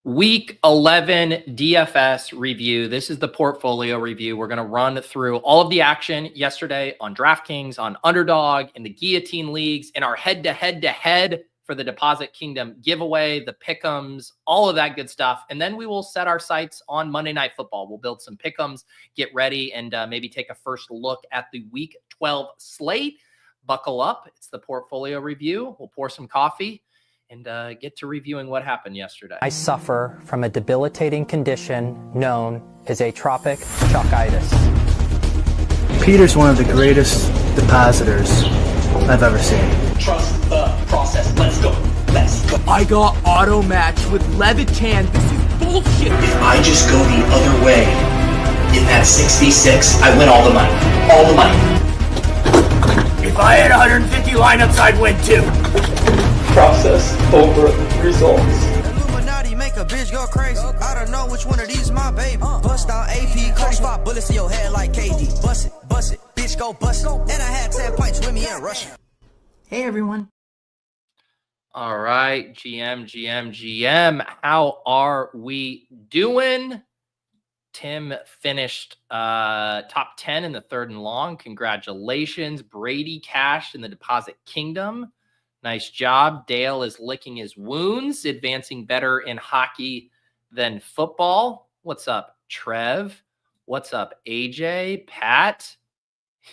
Week 11 DFS review. This is the portfolio review. We're going to run through all of the action yesterday on DraftKings, on Underdog, in the Guillotine leagues, in our head-to-head for the Deposit Kingdom giveaway, the Pick Ems, all of that good stuff. And then we will set our sights on Monday Night Football. We'll build some Pick Ems, get ready, and maybe take a first look at the Week 12 slate. Buckle up. It's the portfolio review. We'll pour some coffee and get to reviewing what happened yesterday. I suffer from a debilitating condition known as atropic chokitis. Peter's one of the greatest depositors I've ever seen. Trust the process. Let's go. Let's go. I got auto match with Levitan. This is bullshit. If I just go the other way in that 6v6, I win all the money. All the money. If I had 150 lineups, I'd win too. Process over results. Illuminati make a bitch go crazy. I don't know which one of these my baby. Bust out AP, 35 bullets in your head like KD. Bust it, bitch go bust it. And I had 10 pints with me in Russia. Hey everyone. All right, GM. How are we doing? Tim finished top 10 in the third and long. Congratulations. Brady cashed in the Deposit Kingdom. Nice job. Dale is licking his wounds, advancing better in hockey than football. What's up, Trev? What's up, AJ? Pat?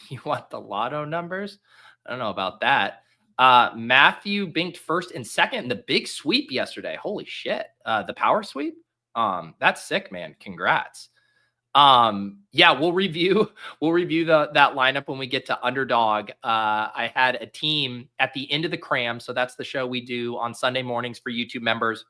You want the lotto numbers? I don't know about that. Matthew binked first and second in the big sweep yesterday. Holy shit. The power sweep? That's sick, man. Congrats. Yeah, we'll review that lineup when we get to Underdog. I had a team at the end of the cram. So that's the show we do on Sunday mornings for YouTube members.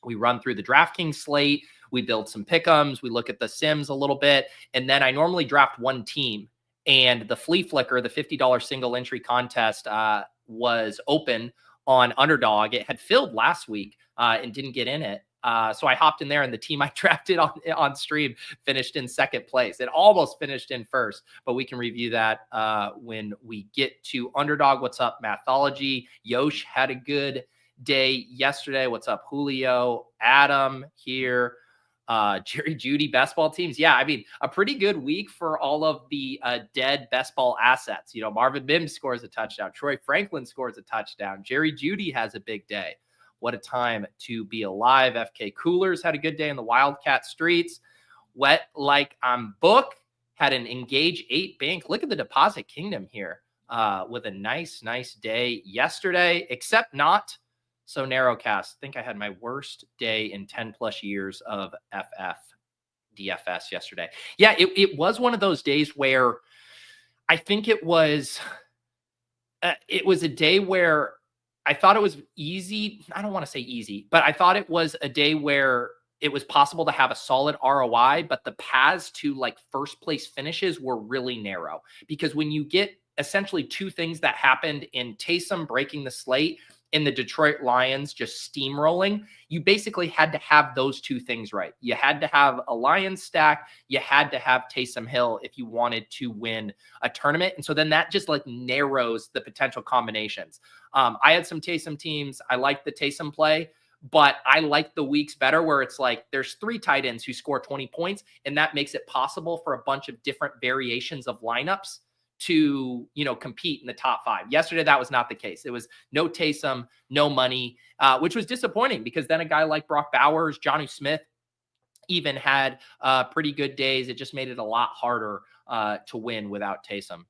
We run through the DraftKings slate. We build some pick'ems. We look at the sims a little bit. And then I normally draft one team, and the Flea Flicker, the $50 single entry contest, was open on Underdog. It had filled last week, and didn't get in it. So I hopped in there, and the team I drafted on stream finished in second place. It almost finished in first, but we can review that when we get to Underdog. What's up, Mathology? Yosh had a good day yesterday. What's up, Julio? Adam here. Jerry Judy, best ball teams. Yeah, I mean, a pretty good week for all of the dead best ball assets. You know, Marvin Mims scores a touchdown. Troy Franklin scores a touchdown. Jerry Judy has a big day. What a time to be alive. FK Coolers had a good day in the Wildcat streets. Wet like I'm book had an Engage 8 bank. Look at the Deposit Kingdom here with a nice day yesterday, except not so narrowcast. I think I had my worst day in 10 plus years of DFS yesterday. Yeah, it was one of those days where I think it was a day where I thought it was easy. I don't want to say easy, but I thought it was a day where it was possible to have a solid ROI, but the paths to like first place finishes were really narrow, because when you get essentially two things that happened in Taysom breaking the slate, in the Detroit Lions just steamrolling, you basically had to have those two things right. You had to have a Lions stack. You had to have Taysom Hill if you wanted to win a tournament. And so then that just like narrows the potential combinations. I had some Taysom teams. I liked the Taysom play, but I like the weeks better where it's like there's three tight ends who score 20 points, and that makes it possible for a bunch of different variations of lineups to, you know, compete in the top five. Yesterday, that was not the case. It was no Taysom, no money, which was disappointing, because then a guy like Brock Bowers, Jonnu Smith even had pretty good days. It just made it a lot harder to win without Taysom.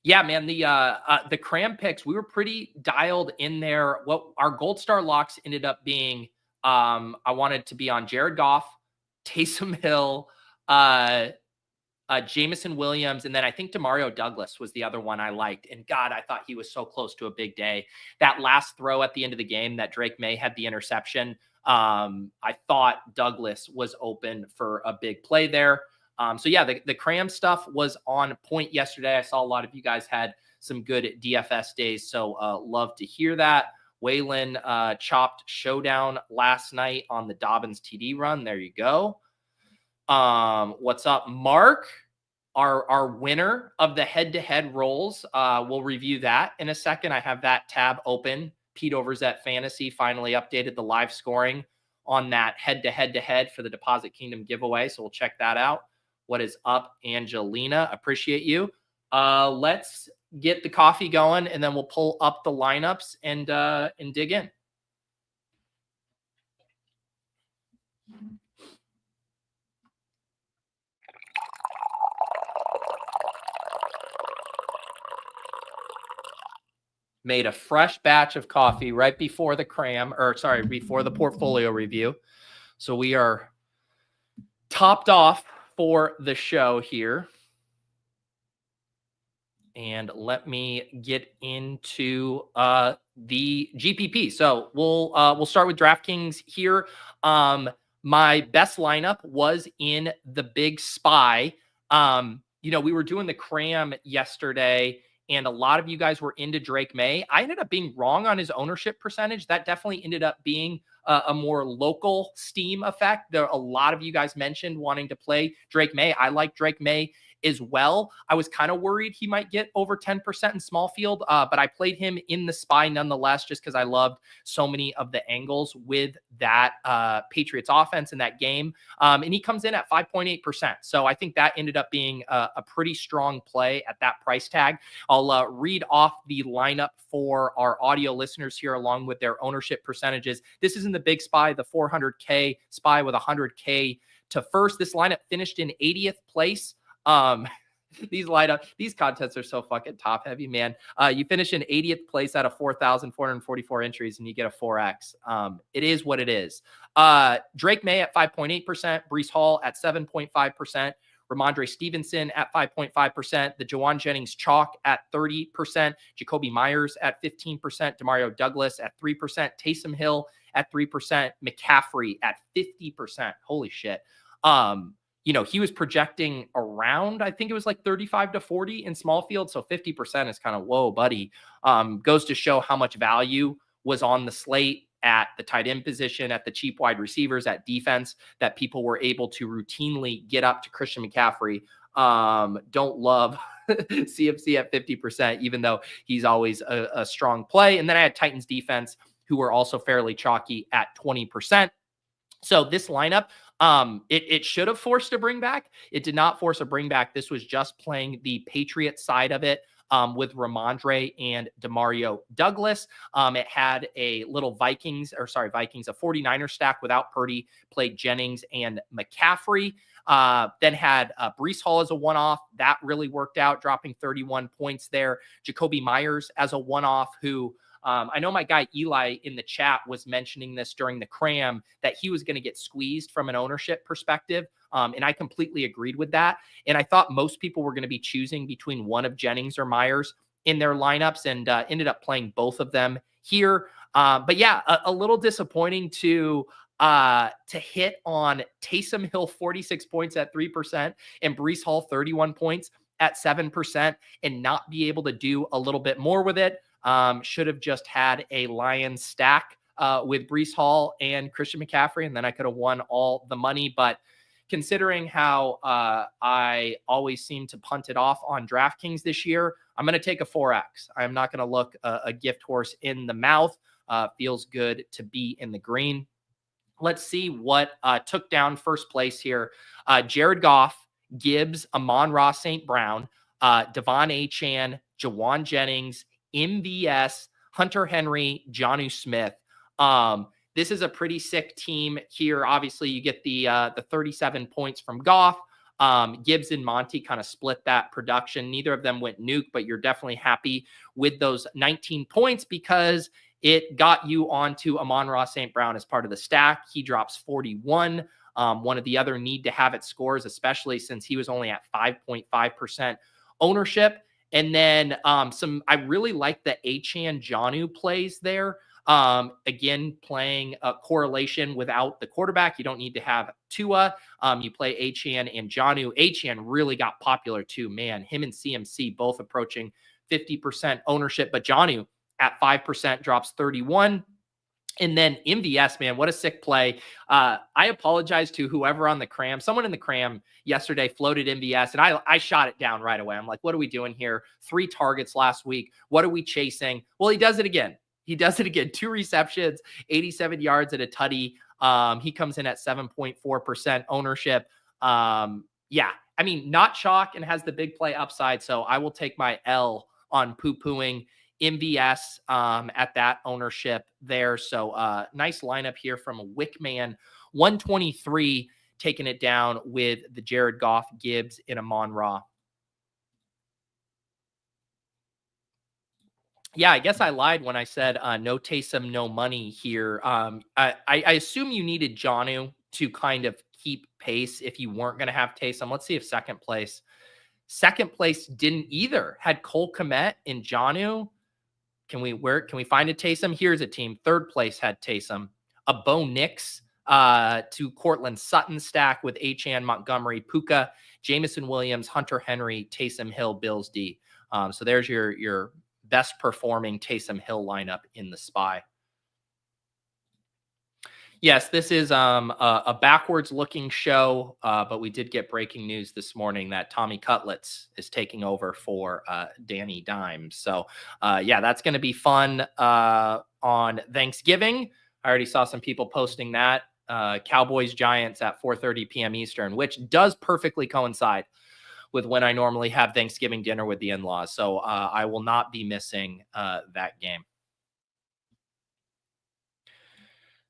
Yeah, man, the cram picks, we were pretty dialed in there. What our gold star locks ended up being, I wanted to be on Jared Goff, Taysom Hill, Jameson Williams, and then I think Demario Douglas was the other one I liked. And God, I thought he was so close to a big day. That last throw at the end of the game that Drake May had the interception, I thought Douglas was open for a big play there. So yeah, the cram stuff was on point yesterday. I saw a lot of you guys had some good DFS days, so love to hear that. Waylon chopped showdown last night on the Dobbins TD run. There you go. What's up, Mark? Our winner of the head-to-head rolls. We'll review that in a second. I have that tab open. Pete Overzet Fantasy finally updated the live scoring on that head-to-head for the Deposit Kingdom giveaway. So we'll check that out. What is up, Angelina? Appreciate you. Let's get the coffee going, and then we'll pull up the lineups and dig in. Made a fresh batch of coffee right before the before the portfolio review. So we are topped off for the show here. And let me get into the GPP. So we'll start with DraftKings here. My best lineup was in the Big Spy. We were doing the cram yesterday, and a lot of you guys were into Drake May. I ended up being wrong on his ownership percentage. That definitely ended up being a more local steam effect. There are a lot of you guys mentioned wanting to play Drake May. I like Drake May as well. I was kind of worried he might get over 10% in small field, but I played him in the Spy nonetheless, just because I loved so many of the angles with that Patriots offense in that game. And he comes in at 5.8%. So I think that ended up being a pretty strong play at that price tag. I'll read off the lineup for our audio listeners here, along with their ownership percentages. This is in the Big Spy, the 400K Spy with 100K to first. This lineup finished in 80th place. These contests are so fucking top heavy, man. You finish in 80th place out of 4,444 entries and you get a 4X. It is what it is. Drake May at 5.8%, Breece Hall at 7.5%, Ramondre Stevenson at 5.5%, the Juwan Jennings chalk at 30%, Jacoby Myers at 15%, Demario Douglas at 3%, Taysom Hill at 3%, McCaffrey at 50%. Holy shit. He was projecting around, I think it was like 35 to 40 in small field. So 50% is kind of, whoa, buddy. Goes to show how much value was on the slate at the tight end position, at the cheap wide receivers, at defense, that people were able to routinely get up to Christian McCaffrey. Don't love CMC at 50%, even though he's always a strong play. And then I had Titans defense, who were also fairly chalky at 20%. So this lineup, it should have forced a bring back. It did not force a bring back. This was just playing the Patriots side of it with Ramondre and Demario Douglas. It had a little a 49er stack without Purdy, played Jennings and McCaffrey. Then had Breece Hall as a one-off. That really worked out, dropping 31 points there. Jacoby Myers as a one-off, who I know my guy Eli in the chat was mentioning this during the cram, that he was going to get squeezed from an ownership perspective. And I completely agreed with that. And I thought most people were going to be choosing between one of Jennings or Myers in their lineups, and ended up playing both of them here. But yeah, a little disappointing to hit on Taysom Hill 46 points at 3% and Breece Hall 31 points at 7% and not be able to do a little bit more with it. Should have just had a Lions stack with Breece Hall and Christian McCaffrey, and then I could have won all the money. But considering how I always seem to punt it off on DraftKings this year, I'm going to take a 4X. I'm not going to look a gift horse in the mouth. Feels good to be in the green. Let's see what took down first place here. Jared Goff, Gibbs, Amon-Ra St. Brown, Devon Achane, Juwan Jennings, MVS, Hunter Henry, Jonnu Smith. This is a pretty sick team here. Obviously, you get the 37 points from Goff. Gibbs and Monty kind of split that production. Neither of them went nuke, but you're definitely happy with those 19 points because it got you onto Amon-Ra St. Brown as part of the stack. He drops 41. One of the other need to have it scores, especially since he was only at 5.5% ownership. And then I really like the Achane Jonnu plays there. Again, playing a correlation without the quarterback. You don't need to have Tua. You play Achane and Jonnu. Achane really got popular too, man. Him and CMC both approaching 50% ownership, but Jonnu at 5% drops 31. And then MVS, man, what a sick play. I apologize to whoever on the cram. Someone in the cram yesterday floated MVS, and I shot it down right away. I'm like, what are we doing here? 3 targets last week. What are we chasing? Well, he does it again. He does it again. 2 receptions, 87 yards and a tutty. He comes in at 7.4% ownership. Yeah, I mean, not chalk and has the big play upside. So I will take my L on poo-pooing MVS at that ownership there. So nice lineup here from Wickman. 123, taking it down with the Jared Goff, Gibbs, and Amon-Ra. Yeah, I guess I lied when I said no Taysom, no money here. I assume you needed Jonnu to kind of keep pace if you weren't going to have Taysom. Let's see if second place. Second place didn't either. Had Cole Kmet and Jonnu. Can we find a Taysom? Here's a team. Third place had Taysom. A Bo Nix to Cortland Sutton stack with Achane, Montgomery, Puka, Jamison Williams, Hunter Henry, Taysom Hill, Bills D. So there's your best performing Taysom Hill lineup in the SPY. Yes, this is a backwards looking show, but we did get breaking news this morning that Tommy Cutlets is taking over for Danny Dimes. So yeah, that's going to be fun on Thanksgiving. I already saw some people posting that. Cowboys Giants at 4:30 p.m. Eastern, which does perfectly coincide with when I normally have Thanksgiving dinner with the in-laws. So I will not be missing that game.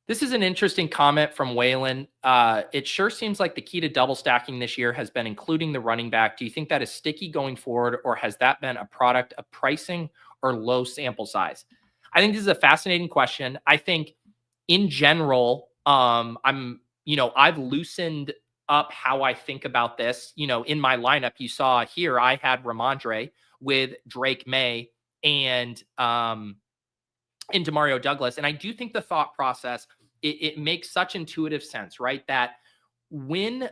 This is an interesting comment from Waylon. It sure seems like the key to double stacking this year has been including the running back. Do you think that is sticky going forward, or has that been a product of pricing or low sample size? I think this is a fascinating question. I think in general, I've loosened up how I think about this. In my lineup, you saw here, I had Ramondre with Drake May and Demario Douglas. And I do think the thought process, it makes such intuitive sense, right? That when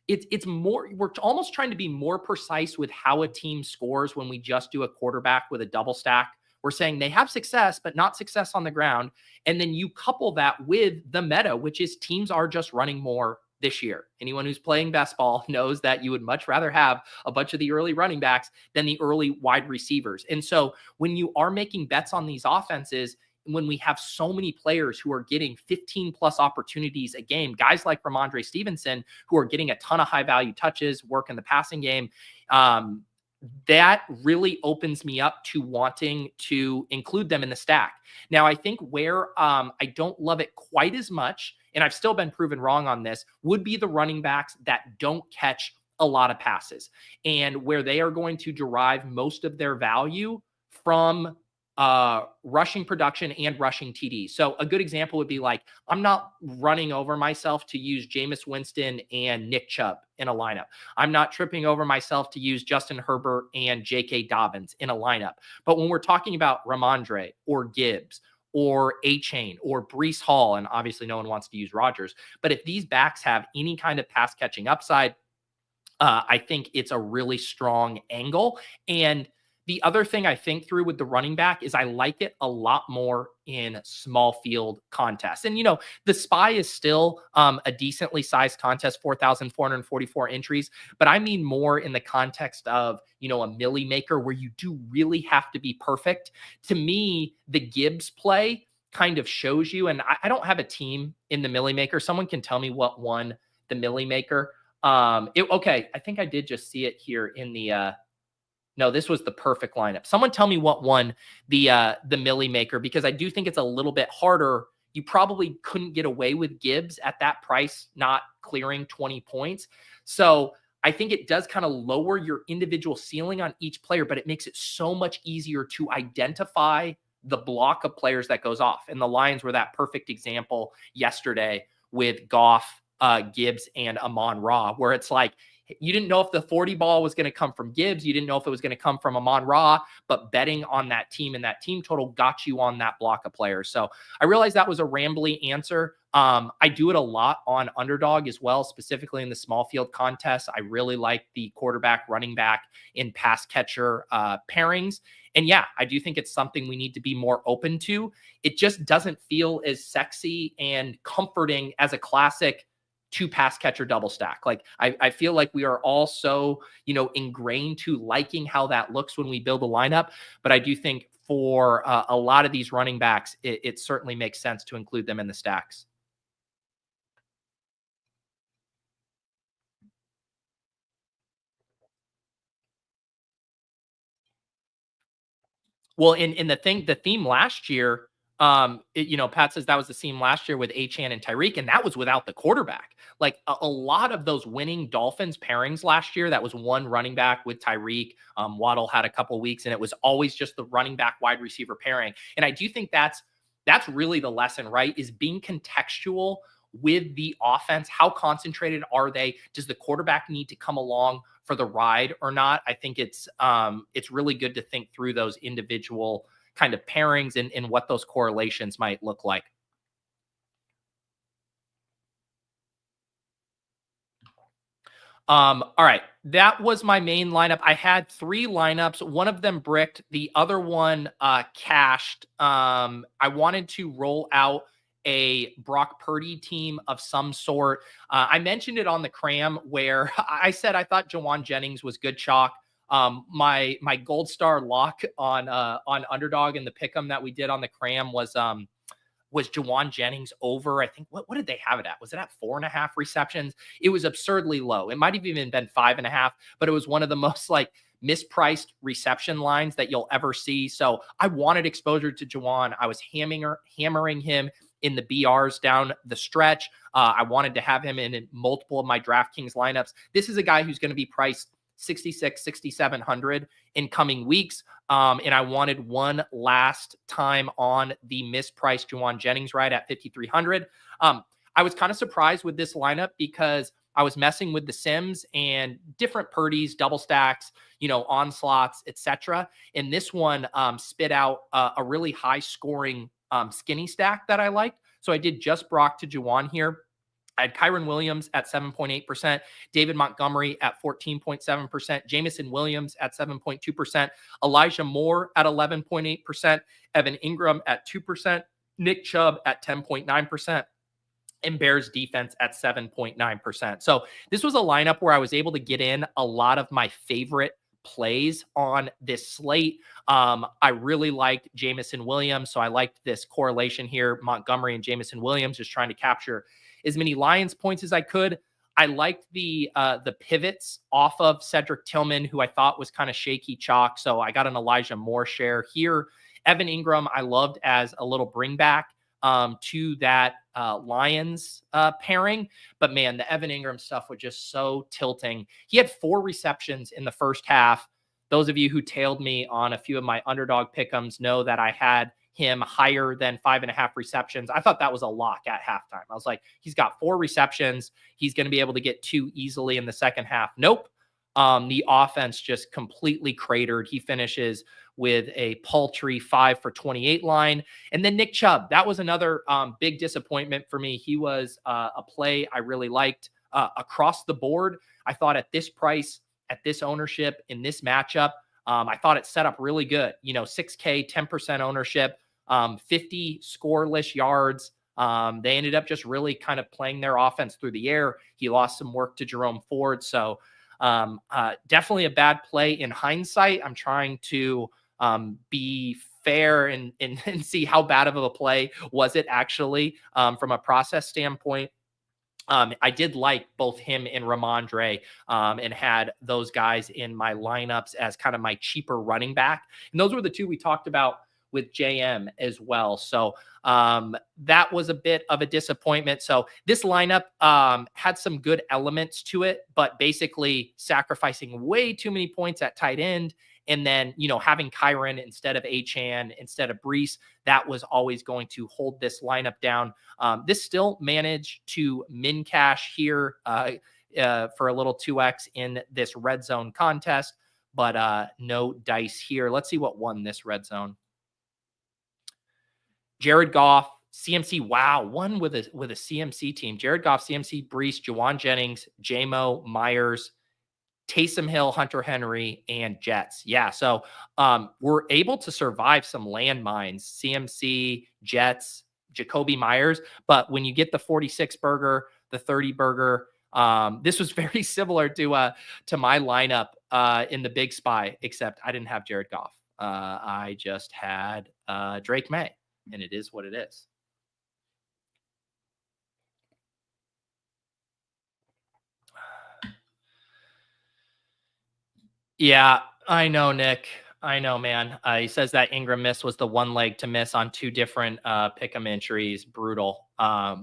it's more, we're almost trying to be more precise with how a team scores when we just do a quarterback with a double stack. We're saying they have success, but not success on the ground. And then you couple that with the meta, which is teams are just running more this year. Anyone who's playing best ball knows that you would much rather have a bunch of the early running backs than the early wide receivers. And so when you are making bets on these offenses, when we have so many players who are getting 15 plus opportunities a game, guys like Ramondre Stevenson, who are getting a ton of high value touches, work in the passing game, that really opens me up to wanting to include them in the stack. Now, I think where I don't love it quite as much, and I've still been proven wrong on this, would be the running backs that don't catch a lot of passes and where they are going to derive most of their value from rushing production and rushing TD. So a good example would be like, I'm not running over myself to use Jameis Winston and Nick Chubb in a lineup. I'm not tripping over myself to use Justin Herbert and J.K. Dobbins in a lineup. But when we're talking about Ramondre or Gibbs or Achane or Breece Hall, and obviously no one wants to use Rodgers, but if these backs have any kind of pass catching upside, I think it's a really strong angle. And the other thing I think through with the running back is I like it a lot more in small field contests. And, the SPY is still a decently sized contest, 4,444 entries, but I mean more in the context of, a milli maker where you do really have to be perfect. To me, the Gibbs play kind of shows you, and I don't have a team in the milli maker. Someone can tell me what won the milli maker. Okay, I think I did just see it here in the, no, this was the perfect lineup. Someone tell me what won the milli maker, because I do think it's a little bit harder. You probably couldn't get away with Gibbs at that price, not clearing 20 points. So I think it does kind of lower your individual ceiling on each player, but it makes it so much easier to identify the block of players that goes off. And the Lions were that perfect example yesterday with Goff, Gibbs, and Amon-Ra, where it's like, you didn't know if the 40 ball was going to come from Gibbs. You didn't know if it was going to come from Amon-Ra, but betting on that team and that team total got you on that block of players. So I realized that was a rambly answer. I do it a lot on Underdog as well, specifically in the small field contests. I really like the quarterback, running back, and pass catcher pairings. And yeah, I do think it's something we need to be more open to. It just doesn't feel as sexy and comforting as a classic 2 pass catcher double stack. Like I feel like we are all so, ingrained to liking how that looks when we build a lineup. But I do think for a lot of these running backs, it certainly makes sense to include them in the stacks. Well, in the theme last year, Pat says that was the theme last year with Achane and Tyreek, and that was without the quarterback. Like a lot of those winning Dolphins pairings last year, that was one running back with Tyreek. Waddle had a couple weeks, and it was always just the running back wide receiver pairing. And I do think that's really the lesson, right? Is being contextual with the offense. How concentrated are they? Does the quarterback need to come along for the ride or not? I think it's really good to think through those individual kind of pairings and what those correlations might look like. All right. That was my main lineup. I had 3 lineups. One of them bricked. The other one cashed. I wanted to roll out a Brock Purdy team of some sort. I mentioned it on the cram where I said I thought Jawan Jennings was good chalk. My gold star lock on Underdog and the pick 'em that we did on the cram was Jawan Jennings over. I think what did they have it at? Was it at 4.5 receptions? It was absurdly low. It might have even been 5.5, but it was one of the most like mispriced reception lines that you'll ever see. So I wanted exposure to Jawan. I was hammering him in the BRs down the stretch. I wanted to have him in multiple of my DraftKings lineups. This is a guy who's going to be priced 6,600, 6,700 in coming weeks. And I wanted one last time on the mispriced Jawan Jennings ride at 5,300. I was kind of surprised with this lineup because I was messing with the Sims and different Purdy's, double stacks, onslaughts, etc. And this one spit out a really high scoring skinny stack that I liked. So I did just Brock to Jawan here. I had Kyron Williams at 7.8%, David Montgomery at 14.7%, Jamison Williams at 7.2%, Elijah Moore at 11.8%, Evan Ingram at 2%, Nick Chubb at 10.9%, and Bears defense at 7.9%. So this was a lineup where I was able to get in a lot of my favorite plays on this slate. I really liked Jamison Williams, so I liked this correlation here, Montgomery and Jamison Williams, just trying to capture as many Lions points as I could. I liked the pivots off of Cedric Tillman, who I thought was kind of shaky chalk. So I got an Elijah Moore share here. Evan Ingram, I loved as a little bring back to that Lions pairing. But man, the Evan Ingram stuff was just so tilting. He had 4 receptions in the first half. Those of you who tailed me on a few of my Underdog pick'ems know that I had him higher than 5.5 receptions. I thought that was a lock at halftime. I was like, he's got 4 receptions. He's going to be able to get 2 easily in the second half. Nope. The offense just completely cratered. He finishes with a paltry 5 for 28 line. And then Nick Chubb, that was another big disappointment for me. He was a play I really liked across the board. I thought at this price, at this ownership, in this matchup, I thought it set up really good. 6K, 10% ownership, 50 scoreless yards. They ended up just really kind of playing their offense through the air. He lost some work to Jerome Ford. So definitely a bad play in hindsight. I'm trying to be fair and see how bad of a play was it actually from a process standpoint. I did like both him and Ramondre and had those guys in my lineups as kind of my cheaper running back. And those were the 2 we talked about with JM as well. So that was a bit of a disappointment. So this lineup had some good elements to it, but basically sacrificing way too many points at tight end. And then, having Kyron instead of Achane, instead of Brees, that was always going to hold this lineup down. This still managed to min cash here for a little 2x in this red zone contest, but no dice here. Let's see what won this red zone. Jared Goff, CMC, wow, won with a CMC team. Jared Goff, CMC, Brees, Jawan Jennings, JMO, Myers, Taysom Hill, Hunter Henry, and Jets. Yeah, so we're able to survive some landmines, CMC, Jets, Jacoby Myers. But when you get the 46 burger, the 30 burger, this was very similar to my lineup in the Big Spy, except I didn't have Jared Goff. I just had Drake May, and it is what it is. Yeah, I know, Nick. I know, man. He says that Ingram miss was the one leg to miss on 2 different pick 'em entries. Brutal. I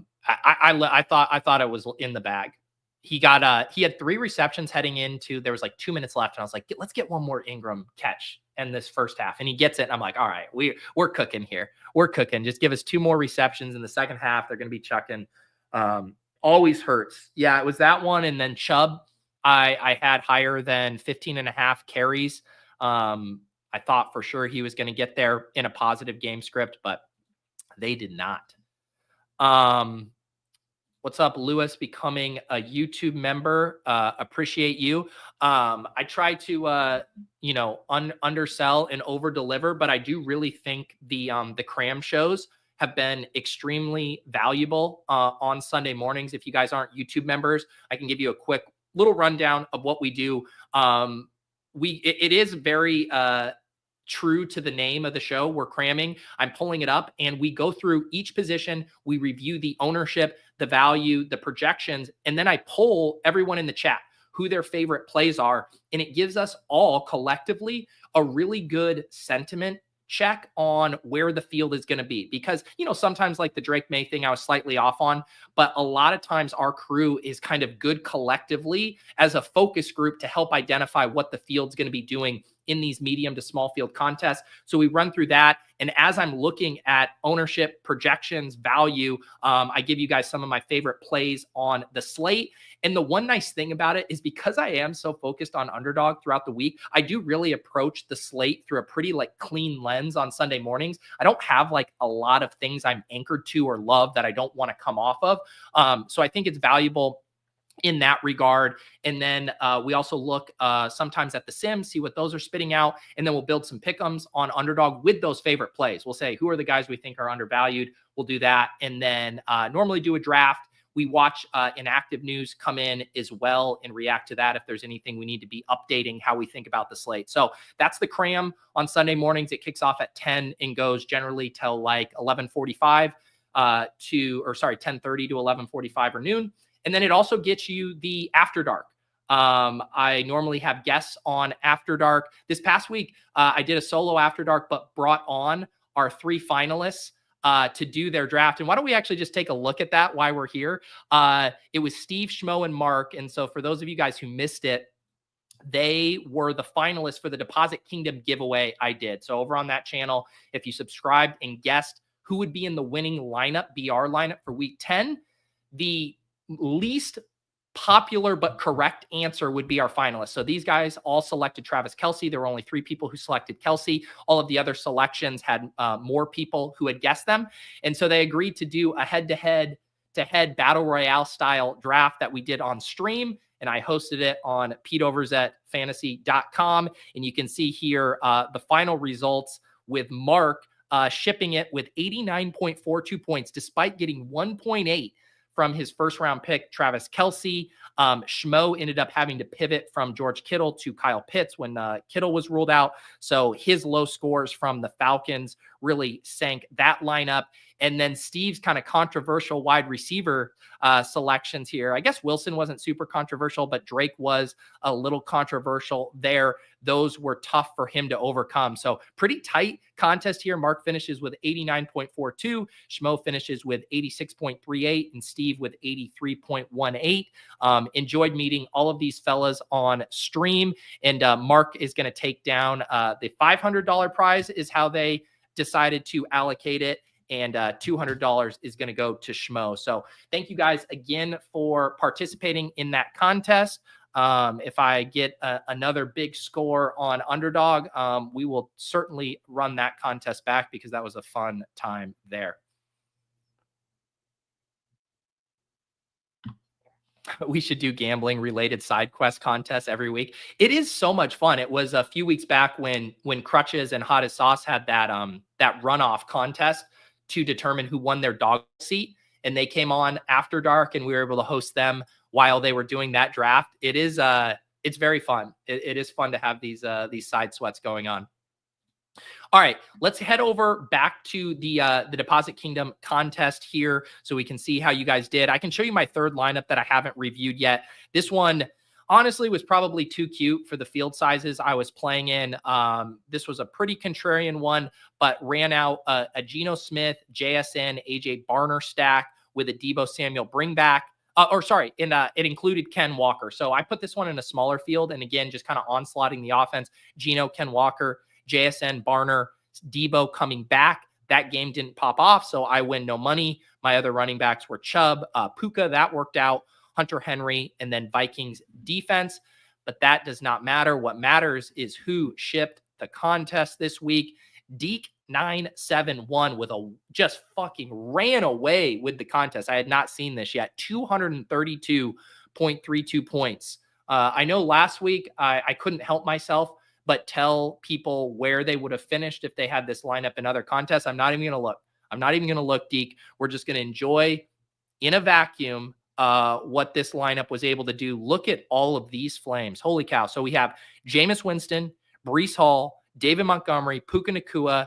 thought it was in the bag. He had 3 receptions heading into, there was like 2 minutes left, and I was like, let's get one more Ingram catch in this first half. And he gets it. And I'm like, all right, we're cooking here. We're cooking. Just give us 2 more receptions in the second half. They're going to be chucking. Always hurts. Yeah, it was that one. And then Chubb, I had higher than 15.5 carries. I thought for sure he was going to get there in a positive game script, but they did not. What's up, Lewis, becoming a YouTube member? Appreciate you. I try to, undersell and over deliver, but I do really think the cram shows have been extremely valuable on Sunday mornings. If you guys aren't YouTube members, I can give you a quick little rundown of what we do. It is very true to the name of the show. We're cramming. I'm pulling it up, and we go through each position. We review the ownership, the value, the projections, and then I poll everyone in the chat who their favorite plays are, and it gives us all collectively a really good sentiment check on where the field is going to be. Because, sometimes like the Drake May thing, I was slightly off on, but a lot of times our crew is kind of good collectively as a focus group to help identify what the field's going to be doing in these medium to small field contests. So we run through that. And as I'm looking at ownership, projections, value, I give you guys some of my favorite plays on the slate. And the one nice thing about it is because I am so focused on Underdog throughout the week, I do really approach the slate through a pretty clean lens on Sunday mornings. I don't have a lot of things I'm anchored to or love that I don't want to come off of. So I think it's valuable in that regard. And then we also look sometimes at the sims, see what those are spitting out, and then we'll build some pick'ems on Underdog with those favorite plays. We'll say, who are the guys we think are undervalued? We'll do that. And then normally do a draft. We watch inactive news come in as well and react to that if there's anything we need to be updating how we think about the slate. So that's the cram on Sunday mornings. It kicks off at 10 and goes generally till 11:45 10:30 to 11:45 or noon. And then it also gets you the After Dark. I normally have guests on After Dark. This past week, I did a solo After Dark, but brought on our 3 finalists to do their draft. And why don't we actually just take a look at that while we're here? It was Steve, Schmo, and Mark. And so for those of you guys who missed it, they were the finalists for the Deposit Kingdom giveaway I did. So over on that channel, if you subscribed and guessed who would be in the winning lineup, BR lineup for week 10, the least popular but correct answer would be our finalists. So these guys all selected Travis Kelce. There were only 3 people who selected Kelce. All of the other selections had more people who had guessed them. And so they agreed to do a head-to-head battle royale style draft that we did on stream. And I hosted it on PeteOverzetFantasy.com. And you can see here the final results with Mark shipping it with 89.42 points, despite getting 1.8 from his first round pick, Travis Kelce. Schmo ended up having to pivot from George Kittle to Kyle Pitts when Kittle was ruled out. So his low scores from the Falcons really sank that lineup. And then Steve's kind of controversial wide receiver selections here. I guess Wilson wasn't super controversial, but Drake was a little controversial there. Those were tough for him to overcome. So pretty tight contest here. Mark finishes with 89.42. Schmo finishes with 86.38 and Steve with 83.18. Enjoyed meeting all of these fellas on stream. And Mark is going to take down the $500 prize is how they decided to allocate it. And $200 is going to go to Schmo. So thank you guys again for participating in that contest. If I get another big score on Underdog, we will certainly run that contest back because that was a fun time there. We should do gambling related side quest contests every week. It is so much fun. It was a few weeks back when Crutches and Hot as Sauce had that runoff contest to determine who won their dog seat. And they came on After Dark and we were able to host them while they were doing that draft. It's very fun. It is fun to have these side sweats going on. All right, let's head over back to the Deposit Kingdom contest here so we can see how you guys did. I can show you my third lineup that I haven't reviewed yet. This one, honestly, was probably too cute for the field sizes I was playing in. This was a pretty contrarian one, but ran out a Geno Smith, JSN, AJ Barner stack with a Deebo Samuel bring back. It included Ken Walker. So I put this one in a smaller field, and again, just kind of onslaughting the offense. Geno, Ken Walker, JSN, Barner, Deebo coming back. That game didn't pop off, so I win no money. My other running backs were Chubb, Puka, that worked out, Hunter Henry, and then Vikings defense. But that does not matter. What matters is who shipped the contest this week. Deke 971 with just fucking ran away with the contest. I had not seen this yet. 232.32 points. I know last week I couldn't help myself but tell people where they would have finished if they had this lineup in other contests. I'm not even going to look. I'm not even going to look, Deke. We're just going to enjoy in a vacuum what this lineup was able to do. Look at all of these flames. Holy cow. So we have Jameis Winston, Breece Hall, David Montgomery, Puka Nacua,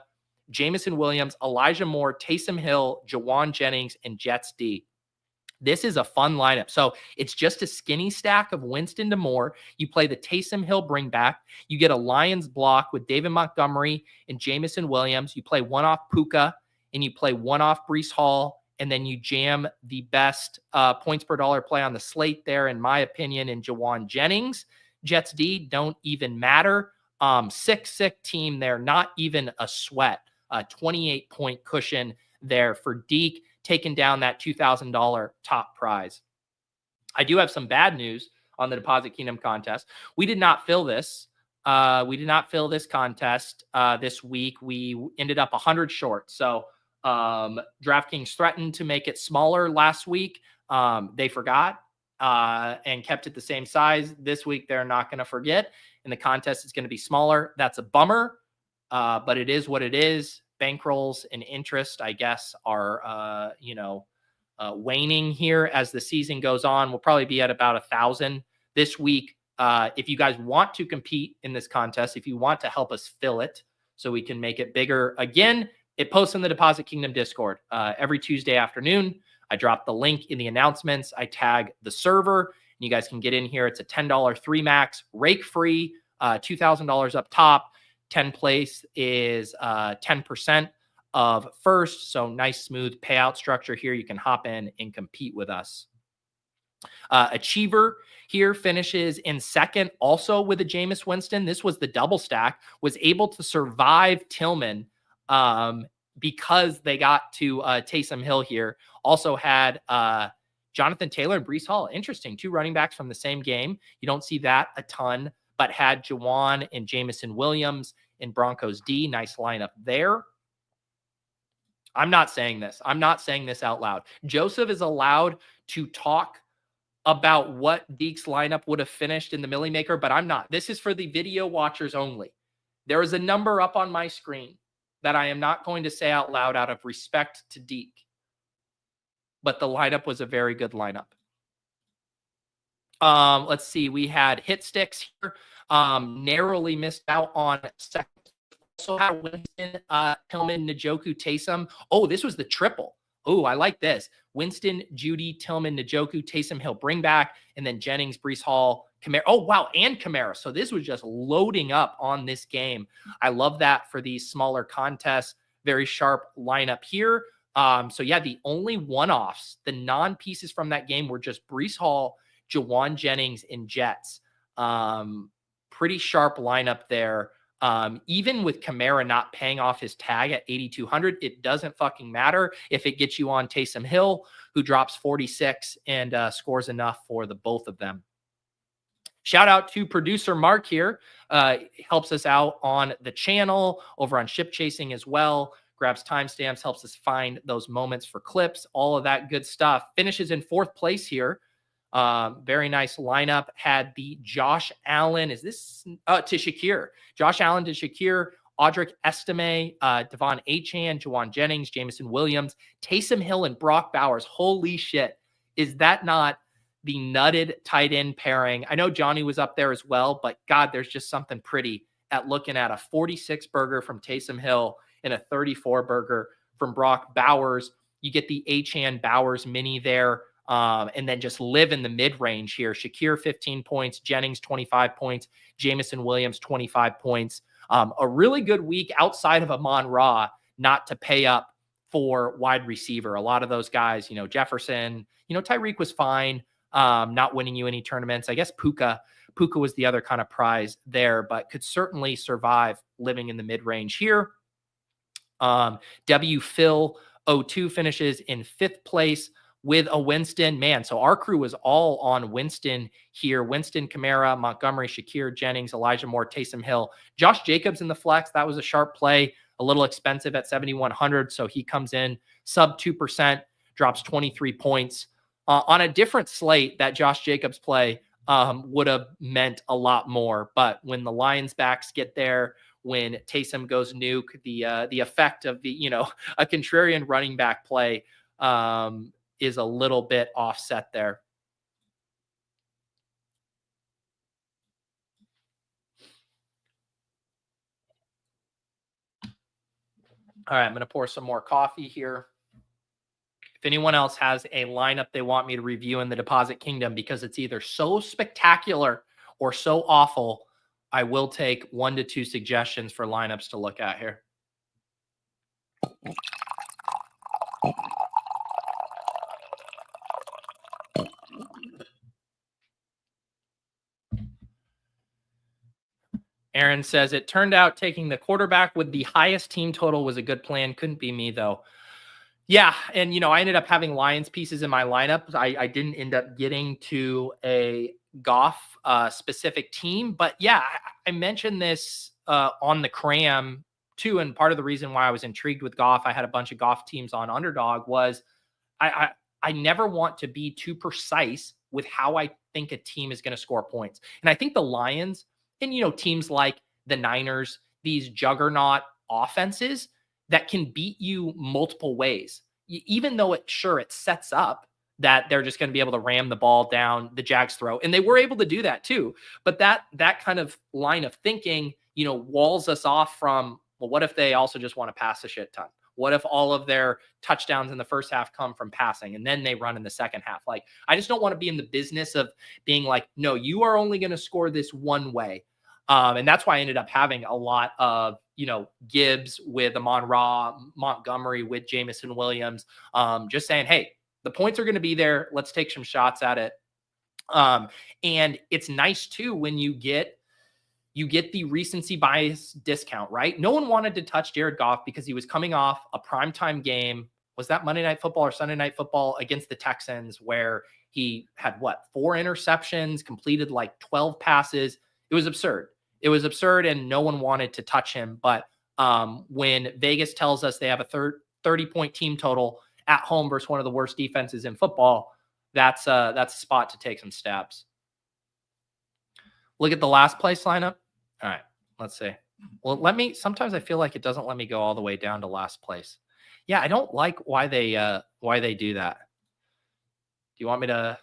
Jamison Williams, Elijah Moore, Taysom Hill, Jawan Jennings, and Jets D. This is a fun lineup. So it's just a skinny stack of Winston to Moore. You play the Taysom Hill bring back. You get a Lions block with David Montgomery and Jamison Williams. You play one off Puka, and you play one off Breece Hall, and then you jam the best points per dollar play on the slate there, in my opinion, in Jawan Jennings. Jets D don't even matter. Sick team there, not even a sweat. 28-point cushion there for Deke, taking down that $2,000 top prize. I do have some bad news on the Deposit Kingdom contest. We did not fill this. We did not fill this contest this week. We ended up 100 short. So DraftKings threatened to make it smaller last week. They forgot and kept it the same size. This week, they're not going to forget. And the contest is going to be smaller. That's a bummer, but it is what it is. Bankrolls and interest, I guess, are, waning here as the season goes on. We'll probably be at about 1,000 this week. If you guys want to compete in this contest, if you want to help us fill it so we can make it bigger, again, it posts in the Deposit Kingdom Discord every Tuesday afternoon. I drop the link in the announcements. I tag the server, and you guys can get in here. It's a $10 3 max, rake free, $2,000 up top. 10 place is 10% of first. So nice, smooth payout structure here. You can hop in and compete with us. Achiever here finishes in second, also with a Jameis Winston. This was the double stack, was able to survive Tillman because they got to Taysom Hill here. Also had Jonathan Taylor and Breece Hall. Interesting. 2 running backs from the same game. You don't see that a ton, but had Jawan and Jamison Williams in Broncos D. Nice lineup there. I'm not saying this. I'm not saying this out loud. Joseph is allowed to talk about what Deke's lineup would have finished in the Millie Maker, but I'm not. This is for the video watchers only. There is a number up on my screen that I am not going to say out loud out of respect to Deke, but the lineup was a very good lineup. Let's see. We had hit sticks here. Narrowly missed out on second. Also had Winston, Tillman, Njoku, Taysom. Oh, this was the triple. Oh, I like this. Winston, Judy, Tillman, Njoku, Taysom Hill bring back, and then Jennings, Breece Hall, Kamara. Oh, wow, and Kamara. So this was just loading up on this game. I love that for these smaller contests. Very sharp lineup here. So yeah, the only one-offs, the non-pieces from that game were just Breece Hall, Jawan Jennings, and Jets. Pretty sharp lineup there. Even with Kamara not paying off his tag at 8,200, it doesn't fucking matter if it gets you on Taysom Hill, who drops 46 and scores enough for the both of them. Shout out to producer Mark here. Helps us out on the channel, over on Ship Chasing as well. Grabs timestamps, helps us find those moments for clips, all of that good stuff. Finishes in 4th place here. Very nice lineup. Had the Josh Allen. Is this to Shakir? Josh Allen to Shakir, Audric Estime, Devon Achane, Jawan Jennings, Jamison Williams, Taysom Hill, and Brock Bowers. Holy shit. Is that not the nutted tight end pairing? I know Johnny was up there as well, but God, there's just something pretty at looking at a 46 burger from Taysom Hill and a 34 burger from Brock Bowers. You get the Achane Bowers mini there, and then just live in the mid-range here. Shakir, 15 points. Jennings, 25 points. Jameson Williams, 25 points. A really good week outside of Amon-Ra, not to pay up for wide receiver. A lot of those guys, Jefferson, Tyreek was fine, not winning you any tournaments. I guess Puka was the other kind of prize there, but could certainly survive living in the mid-range here. W Phil 02 finishes in 5th place with a Winston. Man, so our crew was all on Winston here. Winston, Kamara, Montgomery, Shakir, Jennings, Elijah Moore, Taysom Hill. Josh Jacobs in the flex. That was a sharp play, a little expensive at 7,100. So he comes in sub 2%, drops 23 points. On a different slate, that Josh Jacobs play would have meant a lot more. But when the Lions backs get there, when Taysom goes nuke, the effect of a contrarian running back play is a little bit offset there. All right, I'm going to pour some more coffee here. If anyone else has a lineup they want me to review in the Deposit Kingdom because it's either so spectacular or so awful, I will take 1 to 2 suggestions for lineups to look at here. Aaron says, it turned out taking the quarterback with the highest team total was a good plan. Couldn't be me, though. Yeah, and, I ended up having Lions pieces in my lineup. I didn't end up getting to a Goff specific team. But, yeah, I mentioned this on the cram, too, and part of the reason why I was intrigued with Goff, I had a bunch of Goff teams on Underdog, was I never want to be too precise with how I think a team is going to score points. And I think the Lions and, teams like the Niners, these juggernaut offenses that can beat you multiple ways, even though it sets up that they're just going to be able to ram the ball down the Jags' throat. And they were able to do that too. But that kind of line of thinking, walls us off from, well, what if they also just want to pass a shit ton? What if all of their touchdowns in the first half come from passing and then they run in the second half? Like, I just don't want to be in the business of being like, no, you are only going to score this one way. And that's why I ended up having a lot of, Gibbs with Amon-Ra, Montgomery with Jameson Williams, just saying, hey, the points are going to be there. Let's take some shots at it. And it's nice too, when you get the recency bias discount, right? No one wanted to touch Jared Goff because he was coming off a primetime game. Was that Monday Night Football or Sunday Night Football against the Texans, where he had 4 interceptions, completed like 12 passes. It was absurd. It was absurd, and no one wanted to touch him. But when Vegas tells us they have a 30-point team total at home versus one of the worst defenses in football, that's a spot to take some stabs. Look at the last place lineup. All right, let's see. Well, sometimes I feel like it doesn't let me go all the way down to last place. Yeah, I don't like why they do that. Do you want me to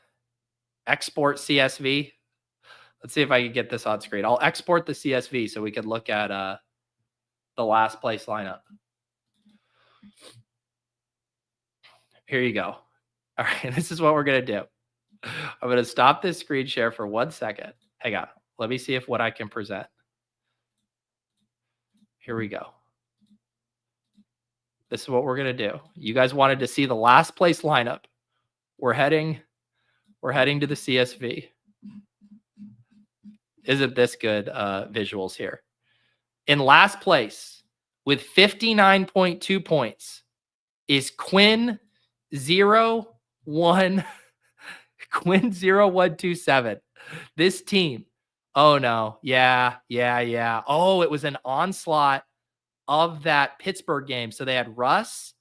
export CSV? Let's see if I can get this on screen. I'll export the CSV so we could look at the last place lineup. Here you go. All right, this is what we're going to do. I'm going to stop this screen share for 1 second. Hang on. Let me see what I can present. Here we go. This is what we're going to do. You guys wanted to see the last place lineup. We're heading to the CSV. Isn't this good visuals here? In last place with 59.2 points is Quinn 0127. This team. Oh no. Yeah. Oh, it was an onslaught of that Pittsburgh game. So they had Russ,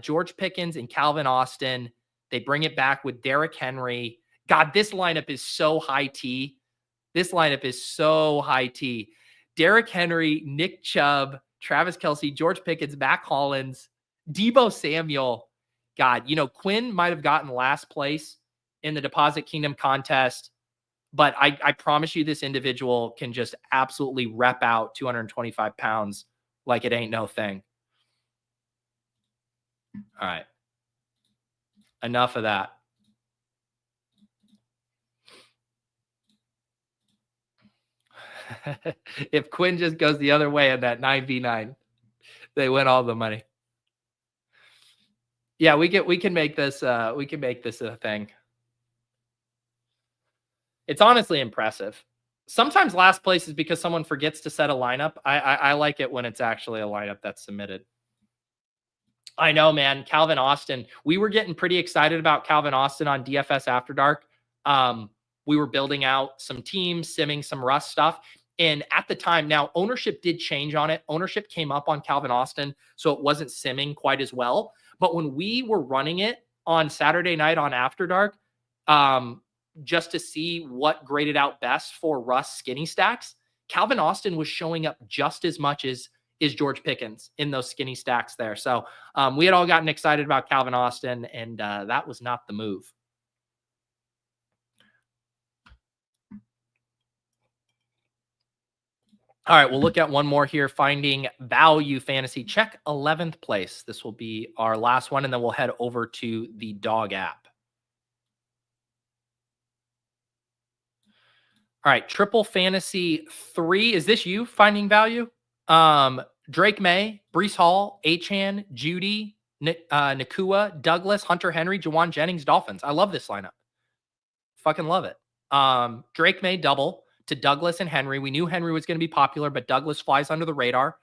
George Pickens, and Calvin Austin. They bring it back with Derrick Henry. God, this lineup is so high T. Derrick Henry, Nick Chubb, Travis Kelce, George Pickens, Mac Hollins, Deebo Samuel. God, Quinn might have gotten last place in the Deposit Kingdom contest But I promise you this individual can just absolutely rep out 225 pounds like it ain't no thing. All right. Enough of that. If Quinn just goes the other way in that 9v9, they win all the money. Yeah, we can make this a thing. It's honestly impressive. Sometimes last place is because someone forgets to set a lineup. I like it when it's actually a lineup that's submitted. I know, man. Calvin Austin. We were getting pretty excited about Calvin Austin on DFS After Dark. We were building out some teams, simming some Rust stuff. And at the time, now ownership did change on it. Ownership came up on Calvin Austin, so it wasn't simming quite as well. But when we were running it on Saturday night on After Dark, just to see what graded out best for Rust skinny stacks, Calvin Austin was showing up just as much as is George Pickens in those skinny stacks there. So we had all gotten excited about Calvin Austin, and that was not the move. All right, we'll look at one more here, finding value fantasy. Check 11th place. This will be our last one, and then we'll head over to the Dawg app. All right, triple fantasy 3. Is this you finding value? Drake May, Breece Hall, Achane, Judy, Nakua, Douglas, Hunter Henry, Jawan Jennings, Dolphins. I love this lineup. Fucking love it. Drake May double to Douglas and Henry. We knew Henry was going to be popular, but Douglas flies under the radar.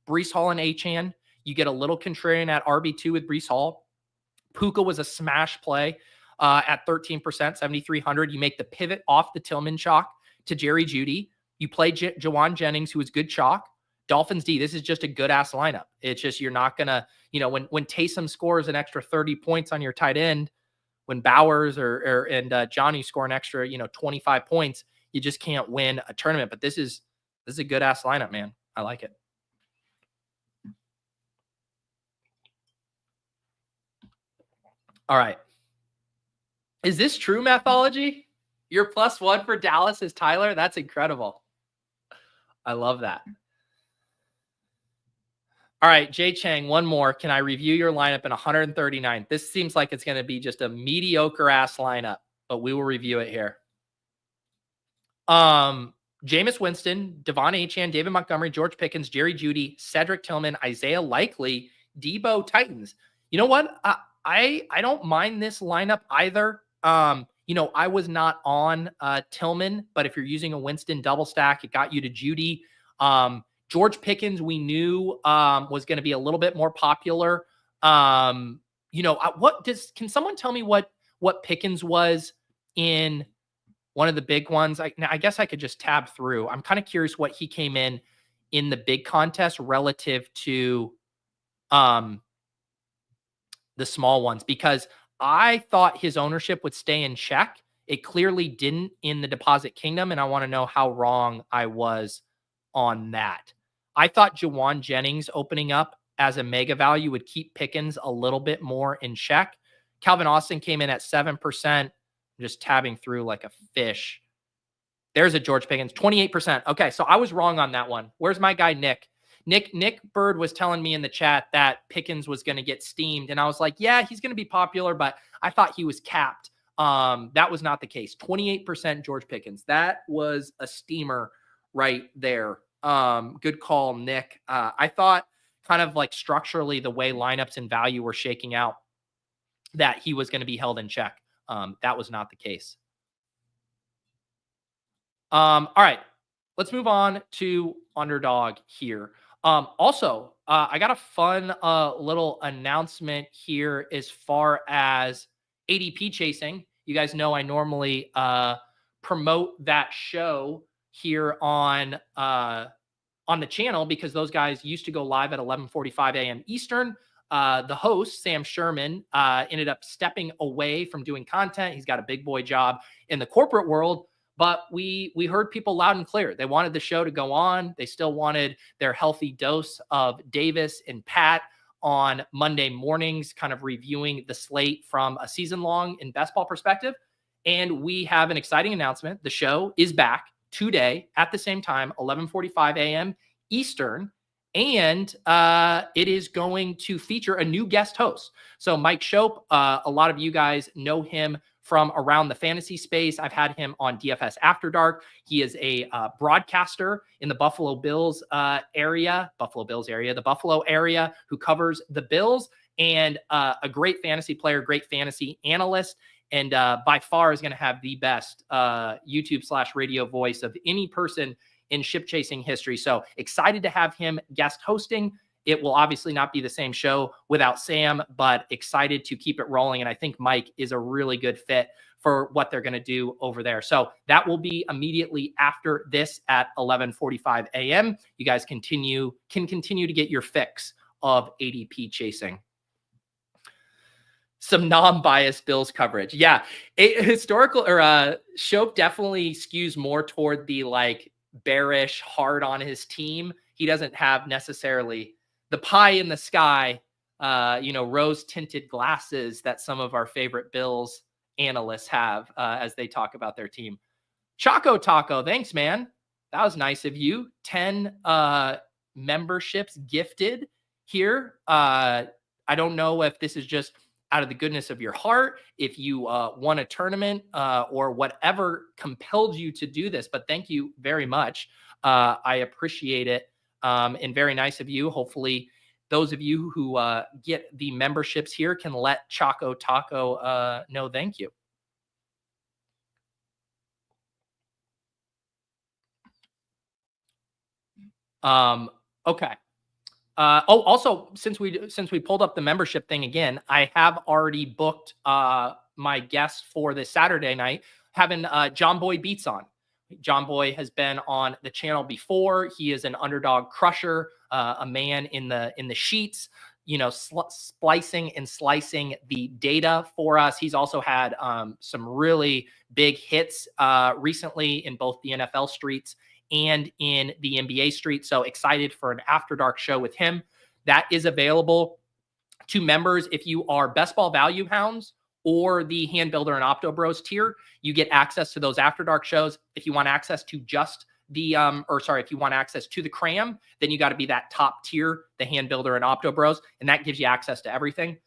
Breece Hall and Achane. You get a little contrarian at RB2 with Breece Hall. Puka was a smash play at 13%, 7,300. You make the pivot off the Tillman chalk to Jerry Jeudy. You play Jawan Jennings, who is good chalk. Dolphins D, this is just a good-ass lineup. It's just you're not going to, when Taysom scores an extra 30 points on your tight end, when Bowers and Johnny score an extra, 25 points, you just can't win a tournament. But this is a good-ass lineup, man. I like it. All right. Is this true, Mathology? Your +1 for Dallas is Tyler? That's incredible. I love that. All right, Jay Chang, one more. Can I review your lineup in 139? This seems like it's going to be just a mediocre-ass lineup, but we will review it here. Jameis Winston, Devon Achane, David Montgomery, George Pickens, Jerry Jeudy, Cedric Tillman, Isaiah Likely, Debo Titans. You know what? I don't mind this lineup either. I was not on Tillman, but if you're using a Winston double stack, it got you to Jeudy. George Pickens, we knew was going to be a little bit more popular. Can someone tell me what Pickens was in one of the big ones? I guess I could just tab through. I'm kind of curious what he came in the big contest relative to the small ones, because I thought his ownership would stay in check. It clearly didn't in the Deposit Kingdom, and I want to know how wrong I was on that. I thought Jawan Jennings opening up as a mega value would keep Pickens a little bit more in check. Calvin Austin came in at 7%. I'm just tabbing through like a fish. There's a George Pickens, 28%. Okay, so I was wrong on that one. Where's my guy, Nick? Nick Bird was telling me in the chat that Pickens was going to get steamed, and I was like, yeah, he's going to be popular, but I thought he was capped. That was not the case. 28% George Pickens. That was a steamer right there. Good call, Nick. I thought kind of like structurally the way lineups and value were shaking out that he was going to be held in check. That was not the case. All right, let's move on to Underdog here. Also, I got a fun little announcement here as far as ADP chasing. You guys know I normally promote that show here on the channel because those guys used to go live at 11:45 a.m. Eastern. The host, Sam Sherman, ended up stepping away from doing content. He's got a big boy job in the corporate world. But we heard people loud and clear. They wanted the show to go on. They still wanted their healthy dose of Davis and Pat on Monday mornings, kind of reviewing the slate from a season-long in best ball perspective. And we have an exciting announcement. The show is back today at the same time, 11:45 a.m. Eastern. And it is going to feature a new guest host. So Mike Shope, a lot of you guys know him from around the fantasy space. I've had him on DFS After Dark. He is a broadcaster in the Buffalo area, the Buffalo area, who covers the Bills, and a great fantasy player, great fantasy analyst, and by far is going to have the best YouTube/radio voice of any person in ship chasing history. So excited to have him guest hosting. It will obviously not be the same show without Sam, but excited to keep it rolling. And I think Mike is a really good fit for what they're going to do over there. So that will be immediately after this at 11:45 a.m. You guys can continue to get your fix of ADP chasing. Some non-biased Bills coverage. Yeah, historical or Shope definitely skews more toward the like bearish, hard on his team. He doesn't have necessarily the pie in the sky, rose tinted glasses that some of our favorite Bills analysts have as they talk about their team. Choco Taco, thanks, man. That was nice of you. 10 memberships gifted here. I don't know if this is just out of the goodness of your heart, if you won a tournament or whatever compelled you to do this, but thank you very much. I appreciate it. And very nice of you. Hopefully those of you who get the memberships here can let Choco Taco know thank you. Okay. Also, since we pulled up the membership thing again, I have already booked my guest for this Saturday night, having John Boy Beats on. John Boy has been on the channel before. He is an underdog crusher, a man in the sheets, splicing and slicing the data for us. He's also had some really big hits recently in both the NFL streets and in the NBA street. So excited for an After Dark show with him. That is available to members. If you are Best Ball Value Hounds or the Hand Builder and Opto Bros tier, you get access to those After Dark shows. If you want access to just the, if you want access to the cram, then you got to be that top tier, the Hand Builder and Opto Bros, and that gives you access to everything.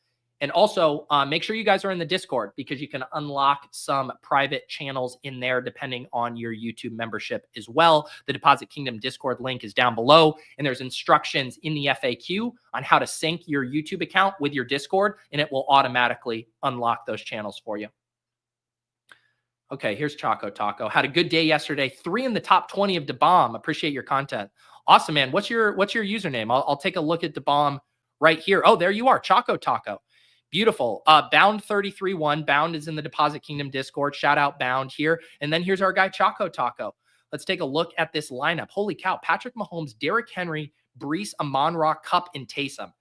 And also make sure you guys are in the Discord, because you can unlock some private channels in there depending on your YouTube membership as well. The Deposit Kingdom Discord link is down below, and there's instructions in the FAQ on how to sync your YouTube account with your Discord, and it will automatically unlock those channels for you. Okay, here's Choco Taco. Had a good day yesterday. 3 in the top 20 of DeBomb. Appreciate your content. Awesome, man. What's your username? I'll take a look at DeBomb right here. Oh, there you are, Choco Taco. Beautiful. Bound 33-1. Bound is in the Deposit Kingdom Discord. Shout out Bound here. And then here's our guy, Choco Taco. Let's take a look at this lineup. Holy cow. Patrick Mahomes, Derrick Henry, Brees, Amon-Ra, Kupp, and Taysom.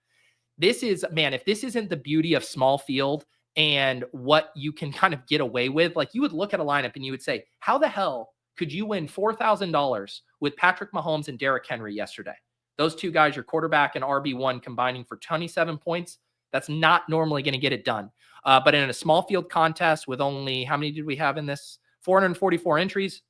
This is, man, if this isn't the beauty of small field and what you can kind of get away with, like you would look at a lineup and you would say, how the hell could you win $4,000 with Patrick Mahomes and Derrick Henry yesterday? Those two guys, your quarterback and RB1, combining for 27 points. That's not normally going to get it done. But in a small field contest with only, how many did we have in this? 444 entries.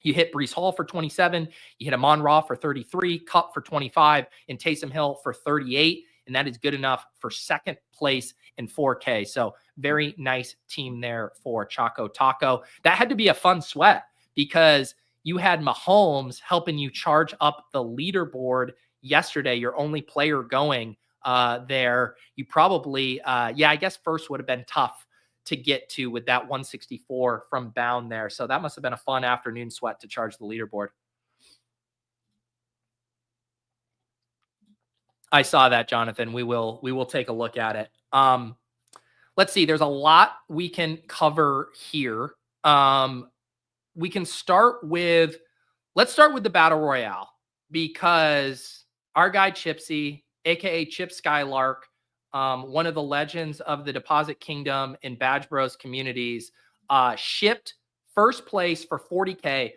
You hit Brees Hall for 27. You hit Amon-Ra for 33, Kupp for 25, and Taysom Hill for 38. And that is good enough for second place in 4K. So very nice team there for Choco Taco. That had to be a fun sweat, because you had Mahomes helping you charge up the leaderboard yesterday, your only player going there. You probably, I guess first would have been tough to get to with that 164 from Bound there. So that must have been a fun afternoon sweat to charge the leaderboard. I saw that, Jonathan. We will take a look at it. Let's see. There's a lot we can cover here. We can let's start with the Battle Royale, because our guy Chipsy, aka Chip Skylark, one of the legends of the Deposit Kingdom and Badge Bros communities, shipped first place for 40K,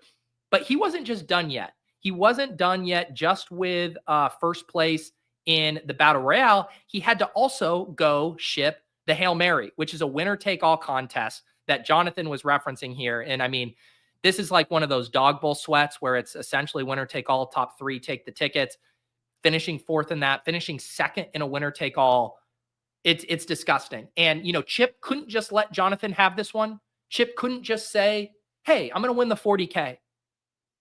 but he wasn't just done yet. He wasn't done yet just with first place in the Battle Royale. He had to also go ship the Hail Mary, which is a winner-take-all contest that Jonathan was referencing here. And I mean, this is like one of those dog bowl sweats where it's essentially winner take all, top three take the tickets, finishing fourth in that, finishing second in a winner take all. It's disgusting. And, you know, Chip couldn't just let Jonathan have this one. Chip couldn't just say, hey, I'm going to win the 40K.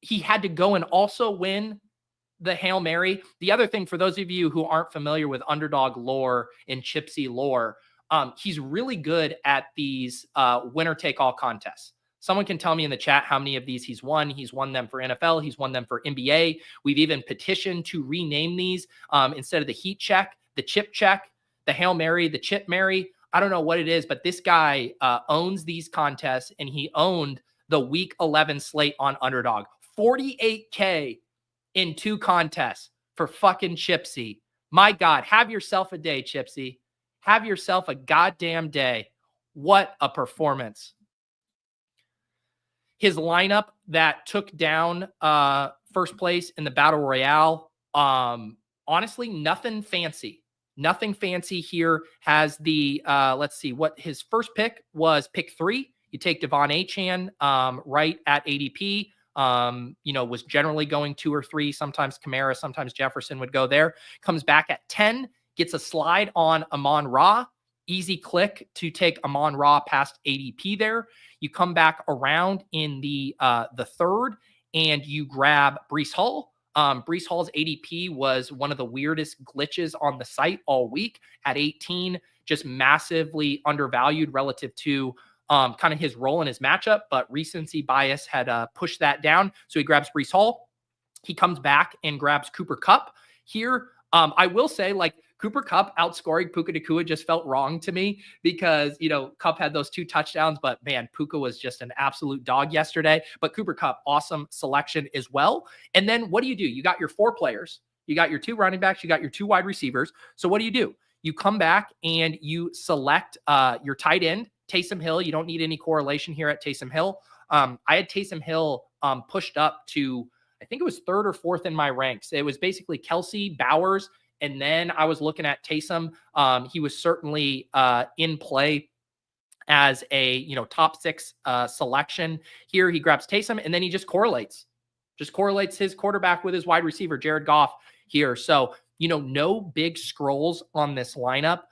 He had to go and also win the Hail Mary. The other thing, for those of you who aren't familiar with underdog lore and Chipsy lore, he's really good at these winner take all contests. Someone can tell me in the chat how many of these he's won. He's won them for NFL. He's won them for NBA. We've even petitioned to rename these instead of the heat check, the chip check, the Hail Mary, the Chip Mary. I don't know what it is, but this guy owns these contests, and he owned the week 11 slate on Underdog. 48K in 2 contests for fucking Chipsy. My God, have yourself a day, Chipsy. Have yourself a goddamn day. What a performance. His lineup that took down first place in the Battle Royale, honestly, nothing fancy. Nothing fancy here. Has the, let's see, what his first pick was pick 3. You take Devon Achane right at ADP. You know, was generally going 2 or 3. Sometimes Kamara, sometimes Jefferson would go there. Comes back at 10, gets a slide on Amon-Ra. Easy click to take Amon-Ra past ADP there. You come back around in the third, and you grab Breece Hall. Breece Hall's ADP was one of the weirdest glitches on the site all week at 18, just massively undervalued relative to kind of his role in his matchup, but recency bias had pushed that down. So he grabs Breece Hall. He comes back and grabs Cooper Kupp here. I will say, like, Cooper Kupp outscoring Puka Nacua just felt wrong to me because, you know, Kupp had those 2 touchdowns, but man, Puka was just an absolute dog yesterday. But Cooper Kupp, awesome selection as well. And then what do? You got your 4 players. You got your 2 running backs. You got your 2 wide receivers. So what do? You come back and you select your tight end, Taysom Hill. You don't need any correlation here at Taysom Hill. I had Taysom Hill pushed up to, I think it was 3rd or 4th in my ranks. It was basically Kelsey, Bowers, and then I was looking at Taysom. He was certainly in play as a, you know, top 6 selection. Here he grabs Taysom, and then he just correlates his quarterback with his wide receiver, Jared Goff here. So, you know, no big scrolls on this lineup.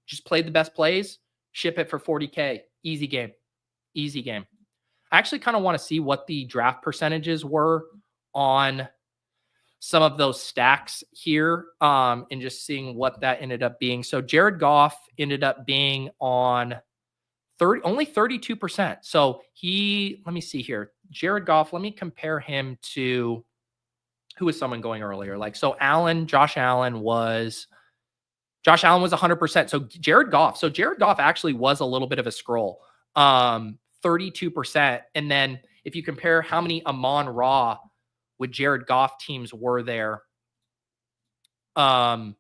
Just played the best plays, ship it for 40K. Easy game. Easy game. I actually kind of want to see what the draft percentages were on some of those stacks here, and just seeing what that ended up being. So Jared Goff ended up being on only 32%. So let me see here. Jared Goff, let me compare him to, who was someone going earlier? Like, so Josh Allen was 100%. So Jared Goff actually was a little bit of a scroll, 32%. And then if you compare how many Amon-Ra with Jared Goff teams were there, 19%.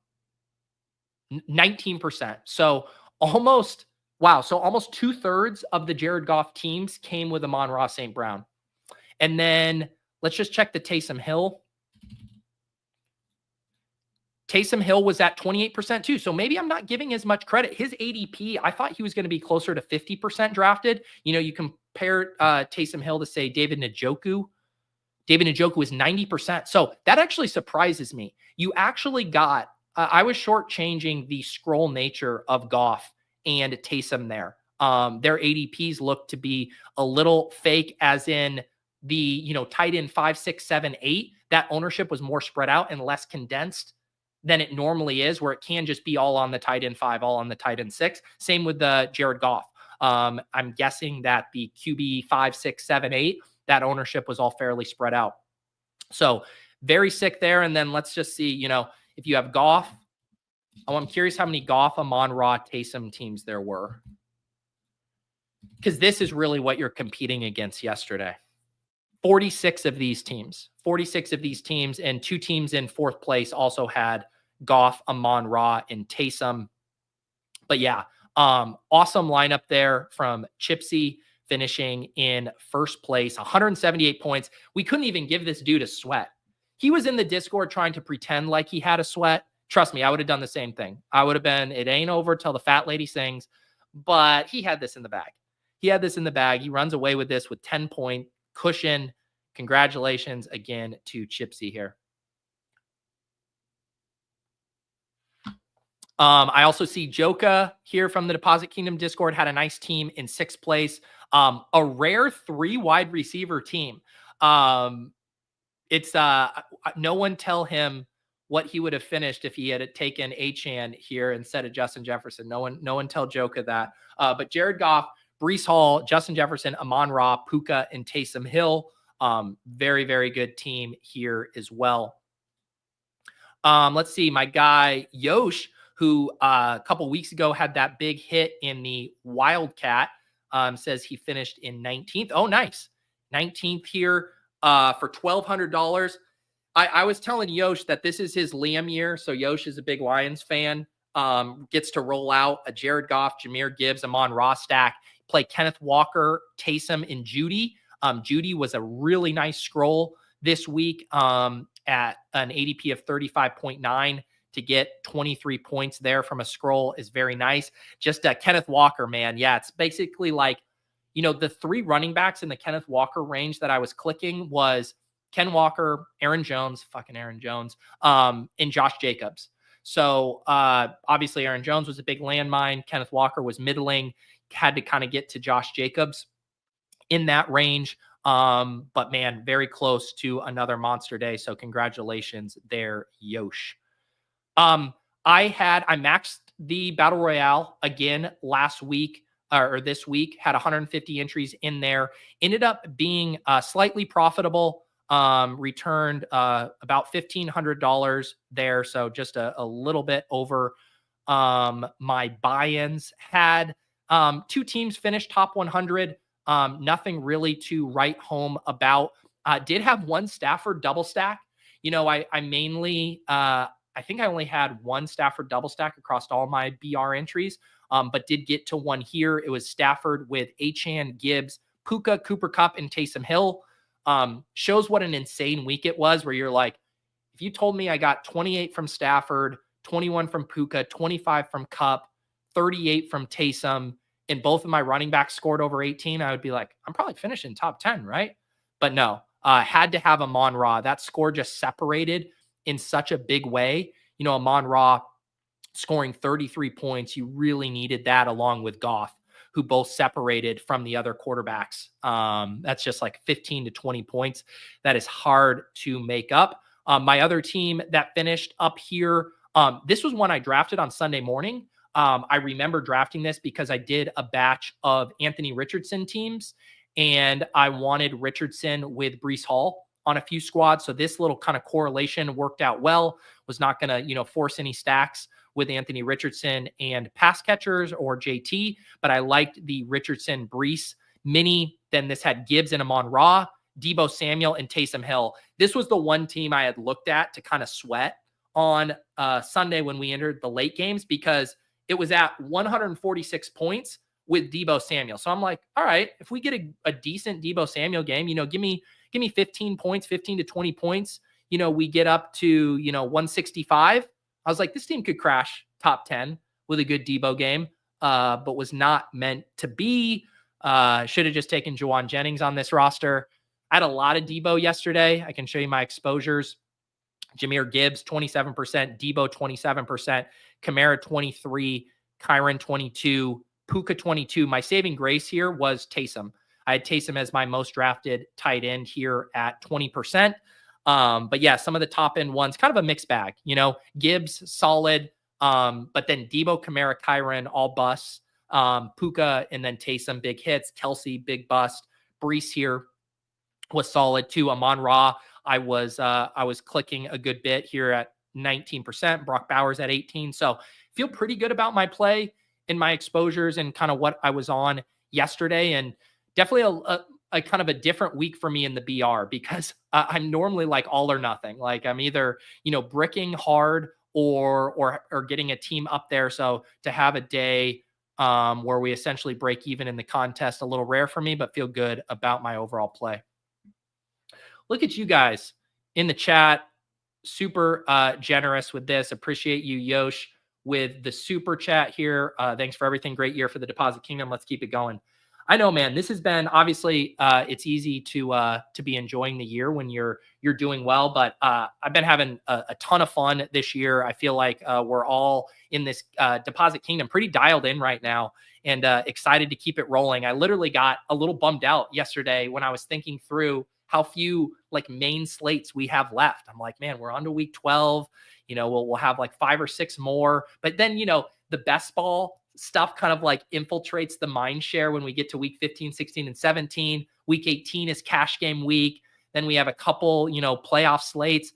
So almost 2/3 of the Jared Goff teams came with Amon-Ra St. Brown. And then let's just check the Taysom Hill. Taysom Hill was at 28% too. So maybe I'm not giving as much credit. His ADP, I thought he was going to be closer to 50% drafted. You know, you compare Taysom Hill to, say, David Njoku. David Njoku is 90%. So that actually surprises me. You actually got, I was shortchanging the scroll nature of Goff and Taysom there. Their ADPs look to be a little fake, as in the, you know, tight end 5, 6, 7, 8. That ownership was more spread out and less condensed than it normally is, where it can just be all on the tight end 5, all on the tight end 6. Same with the Jared Goff. I'm guessing that the QB 5, 6, 7, 8, that ownership was all fairly spread out. So very sick there. And then let's just see, you know, if you have Goff, I'm curious how many Goff, Amon-Ra, Taysom teams there were, because this is really what you're competing against yesterday. 46 of these teams, and 2 teams in 4th place also had Goff, Amon-Ra, and Taysom. But yeah, awesome lineup there from Chipsy, finishing in 1st place, 178 points. We couldn't even give this dude a sweat. He was in the Discord trying to pretend like he had a sweat. Trust me, I would have done the same thing. I would have been, it ain't over till the fat lady sings, but he had this in the bag. he had this in the bag. He runs away with this with 10-point cushion. Congratulations again to Chipsy here. I also see Joka here from the Deposit Kingdom Discord had a nice team in 6th place. A rare 3 wide receiver team. It's no one tell him what he would have finished if he had taken Achane here instead of Justin Jefferson. No one tell Joka that. But Jared Goff, Breece Hall, Justin Jefferson, Amon-Ra, Puka, and Taysom Hill. Very, very good team here as well. Let's see, my guy Yosh, who a couple weeks ago had that big hit in the Wildcat, says he finished in 19th. Oh, nice. 19th here for $1,200. I was telling Yosh that this is his Liam year. So Yosh is a big Lions fan. Gets to roll out a Jared Goff, Jahmyr Gibbs, Amon-Ra stack, play Kenneth Walker, Taysom, and Judy. Judy was a really nice scroll this week at an ADP of 35.9. To get 23 points there from a scroll is very nice. Just Kenneth Walker, man. Yeah, it's basically like, the 3 running backs in the Kenneth Walker range that I was clicking was Ken Walker, Aaron Jones, and Josh Jacobs. So obviously Aaron Jones was a big landmine. Kenneth Walker was middling, had to kind of get to Josh Jacobs in that range. But man, very close to another monster day. So congratulations there, Yosh. I maxed the Battle Royale again last week or this week, had 150 entries in there, ended up being slightly profitable, returned about $1,500 there. So just a little bit over my buy-ins. Had 2 teams finish top 100. Nothing really to write home about. Did have 1 Stafford double stack. I mainly, I think I only had 1 Stafford double stack across all my BR entries, but did get to 1 here. It was Stafford with Achane, Gibbs, Puka, Cooper Kupp, and Taysom Hill. Shows what an insane week it was, where you're like, if you told me I got 28 from Stafford, 21 from Puka, 25 from Kupp, 38 from Taysom, and both of my running backs scored over 18, I would be like, I'm probably finishing top 10, right? But no, had to have Amon-Ra. That score just separated in such a big way. Amon-Ra scoring 33 points. You really needed that along with Goff, who both separated from the other quarterbacks. That's just like 15 to 20 points. That is hard to make up. My other team that finished up here, this was one I drafted on Sunday morning. I remember drafting this because I did a batch of Anthony Richardson teams, and I wanted Richardson with Breece Hall on a few squads. So this little kind of correlation worked out well. Was not going to, force any stacks with Anthony Richardson and pass catchers or JT, but I liked the Richardson Breece mini. Then this had Gibbs and Amon-Ra, Deebo Samuel, and Taysom Hill. This was the one team I had looked at to kind of sweat on Sunday when we entered the late games, because it was at 146 points with Deebo Samuel. So I'm like, all right, if we get a decent Deebo Samuel game, give me 15 points, 15 to 20 points, we get up to, 165. I was like, this team could crash top 10 with a good Deebo game, but was not meant to be. Should have just taken Juwan Jennings on this roster. I had a lot of Deebo yesterday. I can show you my exposures. Jahmyr Gibbs, 27%, Deebo, 27%, Kamara, 23, Kyron, 22, Puka, 22. My saving grace here was Taysom. I had Taysom as my most drafted tight end here at 20%. But yeah, some of the top end ones, kind of a mixed bag, Gibbs, solid. But then Deebo, Kamara, Kyron, all busts. Puka, and then Taysom, big hits. Kelsey, big bust. Breece here was solid too. Amon-Ra, I was clicking a good bit here at 19%. Brock Bowers at 18. So feel pretty good about my play and my exposures and kind of what I was on yesterday. And definitely a kind of a different week for me in the BR, because I'm normally like all or nothing. Like I'm either, bricking hard or getting a team up there. So to have a day where we essentially break even in the contest, a little rare for me, but feel good about my overall play. Look at you guys in the chat. Super generous with this. Appreciate you, Yosh, with the super chat here. Thanks for everything. Great year for the Deposit Kingdom. Let's keep it going. I know, man, this has been obviously it's easy to be enjoying the year when you're doing well, but I've been having a ton of fun this year. I feel like we're all in this deposit kingdom pretty dialed in right now, and excited to keep it rolling. I literally got a little bummed out yesterday when I was thinking through how few like main slates we have left. I'm like, man, we're on to week 12. We'll have like 5 or 6 more, but then the best ball stuff kind of like infiltrates the mind share when we get to week 15, 16, and 17. Week 18 is cash game week. Then we have a couple, playoff slates.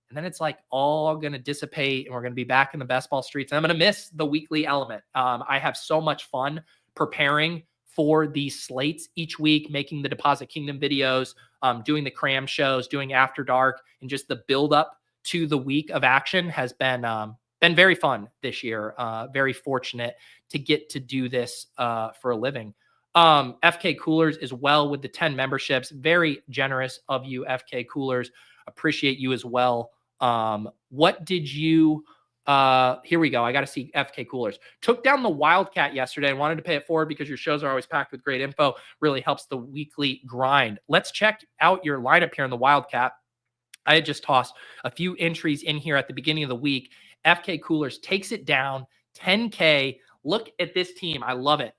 And then it's like all going to dissipate and we're going to be back in the best ball streets. And I'm going to miss the weekly element. I have so much fun preparing for these slates each week, making the Deposit Kingdom videos, doing the cram shows, doing After Dark, and just the build up to the week of action has been very fun this year. Very fortunate to get to do this for a living. FK Coolers as well with the 10 memberships. Very generous of you, FK Coolers. Appreciate you as well. What did you here we go. I got to see FK Coolers. Took down the Wildcat yesterday and wanted to pay it forward because your shows are always packed with great info. Really helps the weekly grind. Let's check out your lineup here in the Wildcat. I had just tossed a few entries in here at the beginning of the week. FK Coolers takes it down 10K. Look at this team. I love it.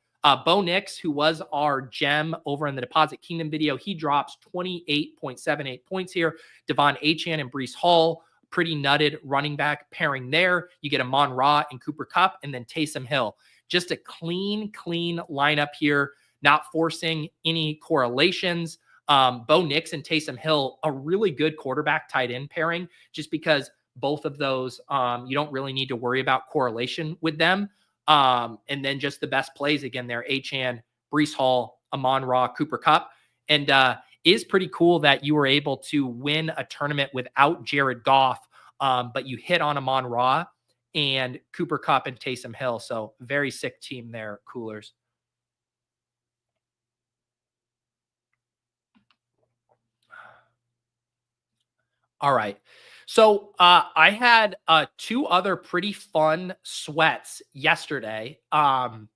Bo Nix, who was our gem over in the Deposit Kingdom video, he drops 28.78 points here. Devon Achane and Breece Hall, pretty nutted running back pairing there. You get Amon-Ra and Cooper Kupp, and then Taysom Hill. Just a clean lineup here, not forcing any correlations. Bo Nix and Taysom Hill, a really good quarterback tight end pairing, just because both of those, you don't really need to worry about correlation with them. And then just the best plays again there, Achane, Breece Hall, Amon-Ra, Cooper Kupp. And is pretty cool that you were able to win a tournament without Jared Goff, but you hit on Amon-Ra and Cooper Kupp and Taysom Hill. So very sick team there, Coolers. All right. So I had 2 other pretty fun sweats yesterday. I'm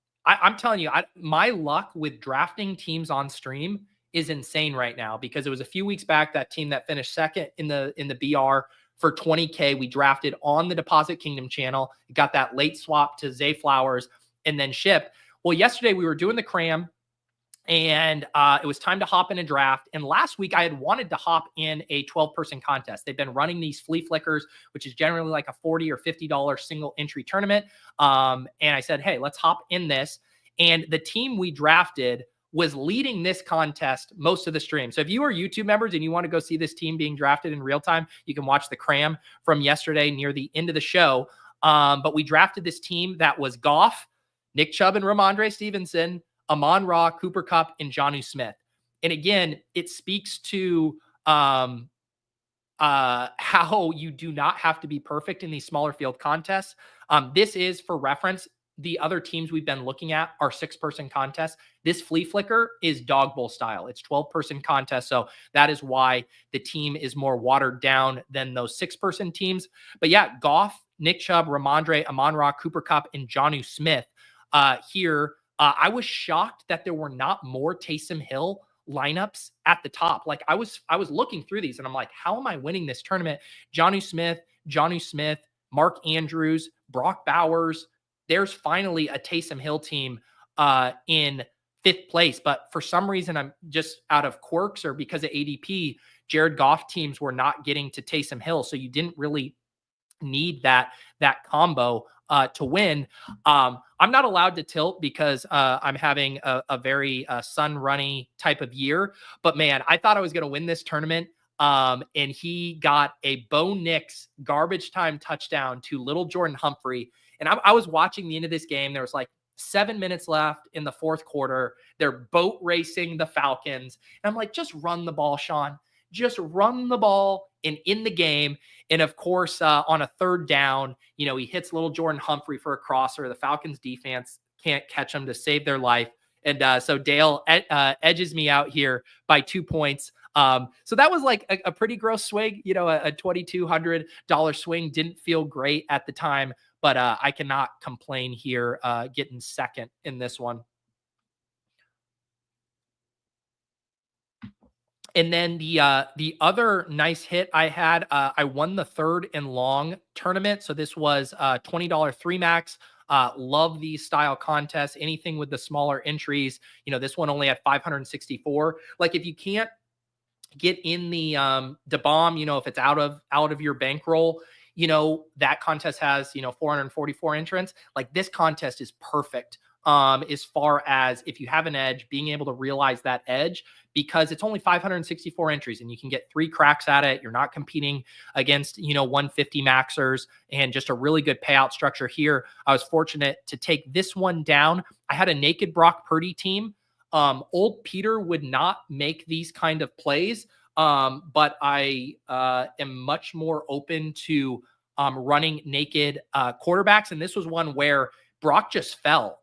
telling you, my luck with drafting teams on stream is insane right now, because it was a few weeks back, that team that finished second in the BR for 20K, we drafted on the Deposit Kingdom channel. It got that late swap to Zay Flowers and then shipped. Well, yesterday we were doing the cram, and it was time to hop in a draft. And last week I had wanted to hop in a 12-person contest. They've been running these Flea Flickers, which is generally like a $40 or $50 single entry tournament. And I said, hey, let's hop in this. And the team we drafted was leading this contest most of the stream. So if you are YouTube members and you want to go see this team being drafted in real time, you can watch the cram from yesterday near the end of the show. But we drafted this team that was Goff, Nick Chubb and Ramondre Stevenson, Amon-Ra, Cooper Kupp, and Jonnu Smith. And again, it speaks to how you do not have to be perfect in these smaller field contests. This is, for reference, the other teams we've been looking at are 6-person contests. This Flea Flicker is Dog Bowl style. It's 12-person contest. So that is why the team is more watered down than those 6-person teams. But yeah, Goff, Nick Chubb, Ramondre, Amon-Ra, Cooper Kupp, and Jonnu Smith here. I was shocked that there were not more Taysom Hill lineups at the top. Like I was looking through these and I'm like, how am I winning this tournament? Jonnu Smith, Mark Andrews, Brock Bowers. There's finally a Taysom Hill team in 5th place. But for some reason, I'm just out of quirks or because of ADP, Jared Goff teams were not getting to Taysom Hill. So you didn't really need that combo to win. I'm not allowed to tilt because I'm having a very sun-runny type of year. But man, I thought I was going to win this tournament. And he got a Bo Nix garbage time touchdown to little Jordan Humphrey. And I was watching the end of this game. There was like 7 minutes left in the 4th quarter. They're boat racing the Falcons. And I'm like, just run the ball, Sean. Just run the ball and in the game. And of course, on a 3rd down, he hits little Jordan Humphrey for a crosser. The Falcons defense can't catch him to save their life. And so Dale edges me out here by 2 points. So that was like a pretty gross swing, a $2,200 swing. Didn't feel great at the time, but I cannot complain here getting second in this one. And then the other nice hit I had, I won the 3rd and long tournament. So this was $20 3 max. Love these style contests, anything with the smaller entries. You know, this one only had 564. Like if you can't get in the bomb, you know, if it's out of your bankroll, you know, that contest has, you know, 444 entrants. Like this contest is perfect as far as if you have an edge, being able to realize that edge, because it's only 564 entries and you can get 3 cracks at it. You're not competing against, you know, 150 maxers, and just a really good payout structure here. I was fortunate to take this one down. I had a naked Brock Purdy team. Old Peter would not make these kind of plays, but I am much more open to running naked quarterbacks. And this was one where Brock just fell.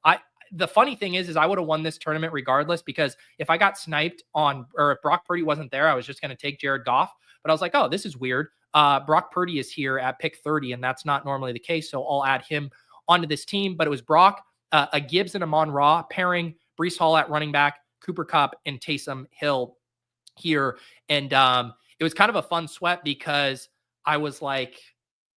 The funny thing is I would have won this tournament regardless, because if I got sniped on, or if Brock Purdy wasn't there, I was just going to take Jared Goff. But I was like, oh, this is weird. Brock Purdy is here at pick 30, and that's not normally the case. So I'll add him onto this team. But it was Brock, a Gibbs and a Amon-Ra pairing, Breece Hall at running back, Cooper Kupp and Taysom Hill here. And it was kind of a fun sweat because I was like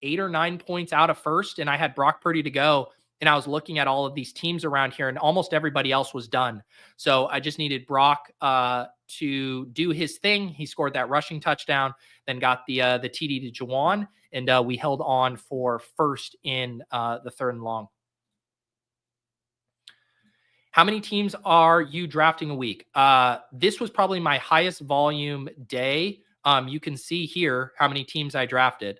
8 or 9 points out of first, and I had Brock Purdy to go. And I was looking at all of these teams around here, and almost everybody else was done. So I just needed Brock to do his thing. He scored that rushing touchdown, then got the TD to Juwan, and we held on for first in the 3rd and long. How many teams are you drafting a week? This was probably my highest volume day. You can see here how many teams I drafted.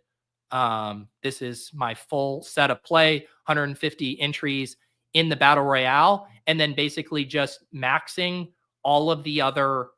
This is my full set of play, 150 entries in the Battle Royale, and then basically just maxing all of the other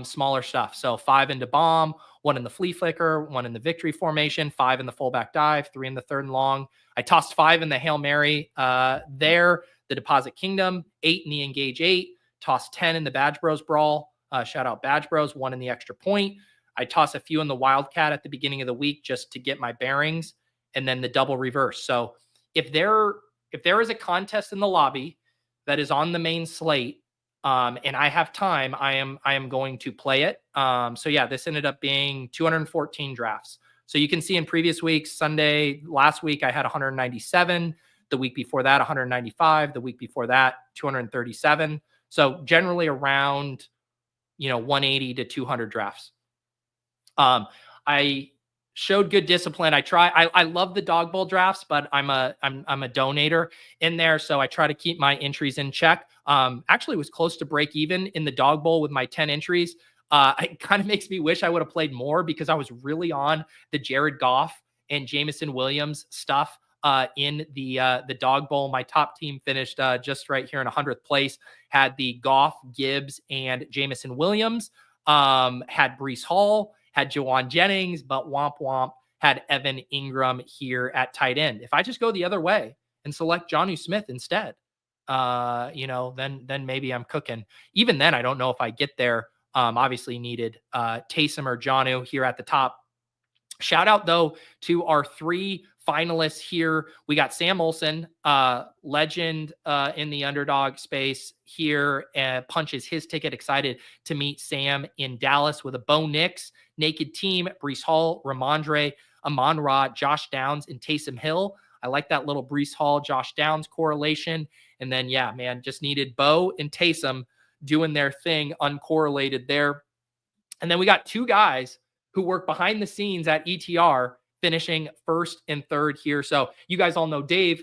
smaller stuff. So 5 into bomb, 1 in the flea flicker, 1 in the victory formation, 5 in the fullback dive, 3 in the 3rd and long. I tossed 5 in the Hail Mary there, the Deposit Kingdom, 8 in the Engage 8, tossed 10 in the Badge Bros Brawl. Shout out Badge Bros, 1 in the extra point. I toss a few in the Wildcat at the beginning of the week just to get my bearings, and then the double reverse. So if there is a contest in the lobby that is on the main slate, and I have time, I am going to play it. So yeah, this ended up being 214 drafts. So you can see in previous weeks, Sunday, last week, I had 197. The week before that, 195. The week before that, 237. So generally around, 180 to 200 drafts. I showed good discipline. I love the dog bowl drafts, but I'm a donator in there. So I try to keep my entries in check. Actually was close to break even in the dog bowl with my 10 entries. It kind of makes me wish I would have played more, because I was really on the Jared Goff and Jameson Williams stuff in the dog bowl. My top team finished just right here in 100th place, had the Goff, Gibbs, and Jameson Williams, had Breece Hall, had Jawan Jennings, but womp womp, had Evan Ingram here at tight end. If I just go the other way and select Jonnu Smith instead, then maybe I'm cooking. Even then, I don't know if I get there. Obviously needed Taysom or Jonnu here at the top. Shout out, though, to our 3 finalists here. We got Sam Olson, legend in the underdog space here, punches his ticket. Excited to meet Sam in Dallas with a Bo Nix naked team, Breece Hall, Ramondre, Amon-Ra, Josh Downs, and Taysom Hill. I like that little Breece Hall, Josh Downs correlation. And then, yeah, man, just needed Bo and Taysom doing their thing, uncorrelated there. And then we got 2 guys who work behind the scenes at ETR, finishing 1st and 3rd here. So you guys all know Dave.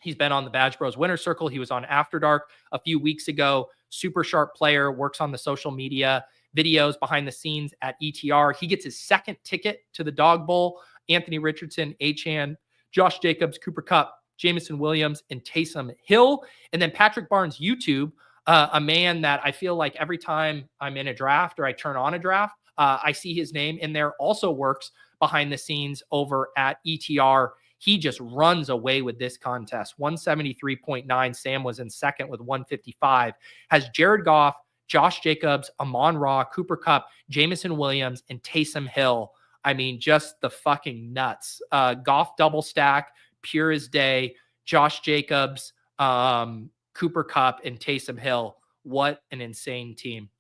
He's been on the Badge Bros Winner Circle. He was on After Dark a few weeks ago. Super sharp player, works on the social media videos behind the scenes at ETR. He gets his 2nd ticket to the Dog Bowl. Anthony Richardson, Achane, Josh Jacobs, Cooper Kupp, Jameson Williams, and Taysom Hill. And then Patrick Barnes YouTube, a man that I feel like every time I'm in a draft or I turn on a draft, I see his name in there, also works behind the scenes over at ETR. He just runs away with this contest. 173.9. Sam was in 2nd with 155. Has Jared Goff, Josh Jacobs, Amon-Ra, Cooper Kupp, Jameson Williams, and Taysom Hill. I mean, just the fucking nuts. Goff double stack, pure as day. Josh Jacobs, Cooper Kupp, and Taysom Hill. What an insane team.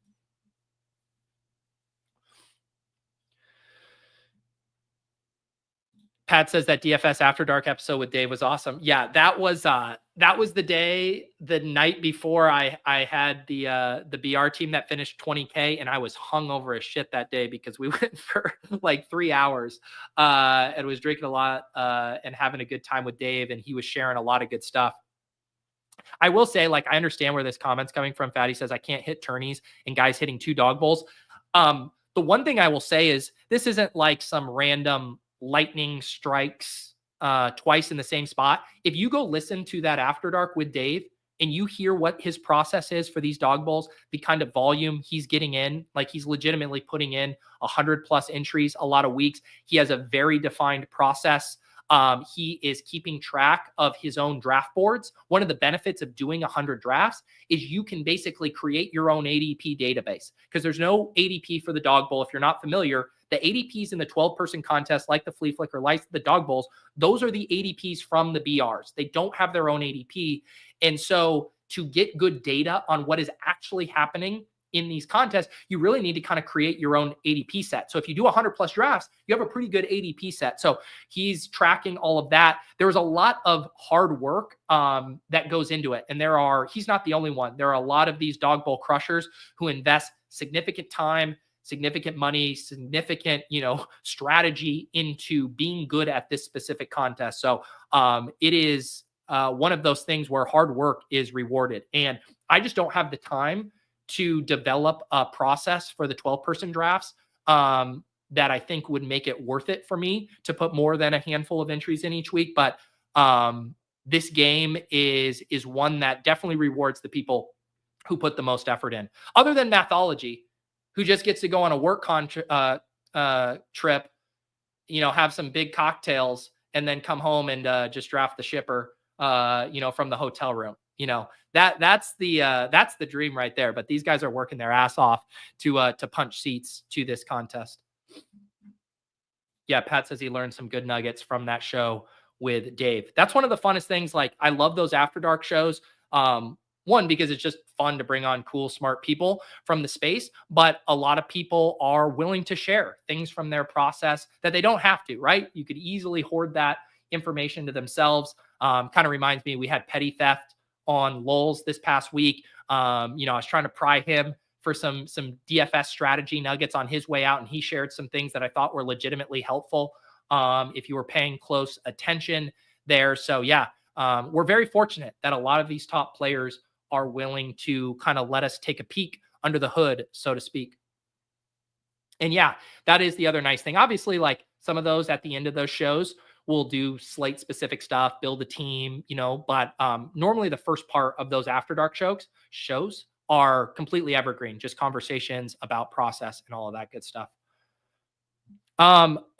Pat says that DFS After Dark episode with Dave was awesome. Yeah, that was the day, the night before I had the BR team that finished 20K, and I was hungover as shit that day because we went for like 3 hours and was drinking a lot and having a good time with Dave, and he was sharing a lot of good stuff. I will say, like, I understand where this comment's coming from. Fatty says I can't hit tourneys and guys hitting 2 dog bowls. The one thing I will say is this isn't like some random lightning strikes twice in the same spot. If you go listen to that After Dark with Dave and you hear what his process is for these dog bowls, the kind of volume he's getting in, like he's legitimately putting in 100+ entries a lot of weeks. He has a very defined process. He is keeping track of his own draft boards. One of the benefits of doing 100 drafts is you can basically create your own ADP database because there's no ADP for the dog bowl. If you're not familiar, the ADPs in the 12-person contest, like the Flea Flicker, like the dog bowls, those are the ADPs from the BRs. They don't have their own ADP. And so to get good data on what is actually happening in these contests, you really need to kind of create your own ADP set. So if you do 100+ drafts, you have a pretty good ADP set. So he's tracking all of that. There was a lot of hard work that goes into it. And he's not the only one. There are a lot of these dog bowl crushers who invest significant time, significant money, significant, strategy into being good at this specific contest. So it is one of those things where hard work is rewarded. And I just don't have the time to develop a process for the 12-person drafts that I think would make it worth it for me to put more than a handful of entries in each week. But this game is one that definitely rewards the people who put the most effort in. Other than Mathology, who just gets to go on a work trip, have some big cocktails, and then come home and just draft the shipper, from the hotel room. That's the dream right there. But these guys are working their ass off to punch seats to this contest. Yeah, Pat says he learned some good nuggets from that show with Dave. That's one of the funnest things. Like, I love those After Dark shows. One, because it's just fun to bring on cool, smart people from the space, but a lot of people are willing to share things from their process that they don't have to, right? You could easily hoard that information to themselves. Kind of reminds me, we had Petty Theft on Lulz this past week. I was trying to pry him for some DFS strategy nuggets on his way out, and he shared some things that I thought were legitimately helpful if you were paying close attention there. So yeah, we're very fortunate that a lot of these top players are willing to kind of let us take a peek under the hood, so to speak. And yeah, that is the other nice thing. Obviously, like, some of those at the end of those shows will do slate specific stuff, build a team, but normally the first part of those After Dark shows are completely evergreen, just conversations about process and all of that good stuff.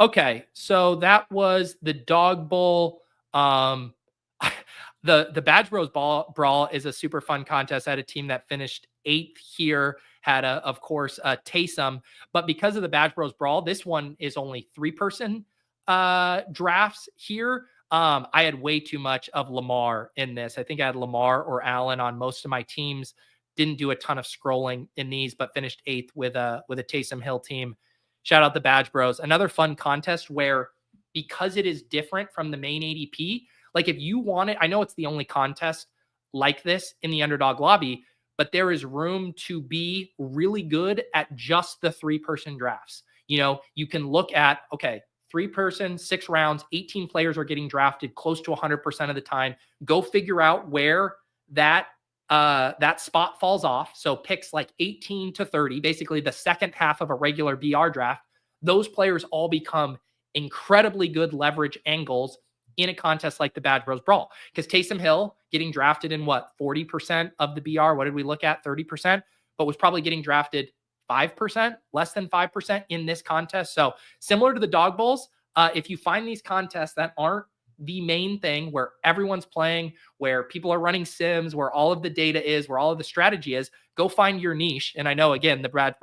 Okay, so that was the Dog Bowl. The Badge Bros Brawl is a super fun contest. I had a team that finished 8th here, had of course Taysom, but because of the Badge Bros Brawl, this one is only 3-person drafts here. I had way too much of Lamar in this. I think I had Lamar or Allen on most of my teams. Didn't do a ton of scrolling in these, but finished 8th with a Taysom Hill team. Shout out the Badge Bros. Another fun contest where, because it is different from the main ADP, like, if you want it, I know it's the only contest like this in the Underdog lobby, but there is room to be really good at just the 3-person drafts. You can look at, okay, 3-person, 6 rounds, 18 players are getting drafted close to 100% of the time. Go figure out where that spot falls off. So picks like 18 to 30, basically the second half of a regular BR draft, those players all become incredibly good leverage angles in a contest like the Badge Bros Brawl. Because Taysom Hill getting drafted in 40% of the BR? What did we look at? 30%, but was probably getting drafted 5%, less than 5% in this contest. So similar to the Dog Bowls, if you find these contests that aren't the main thing, where everyone's playing, where people are running sims, where all of the data is, where all of the strategy is, go find your niche. And I know, again, the Badge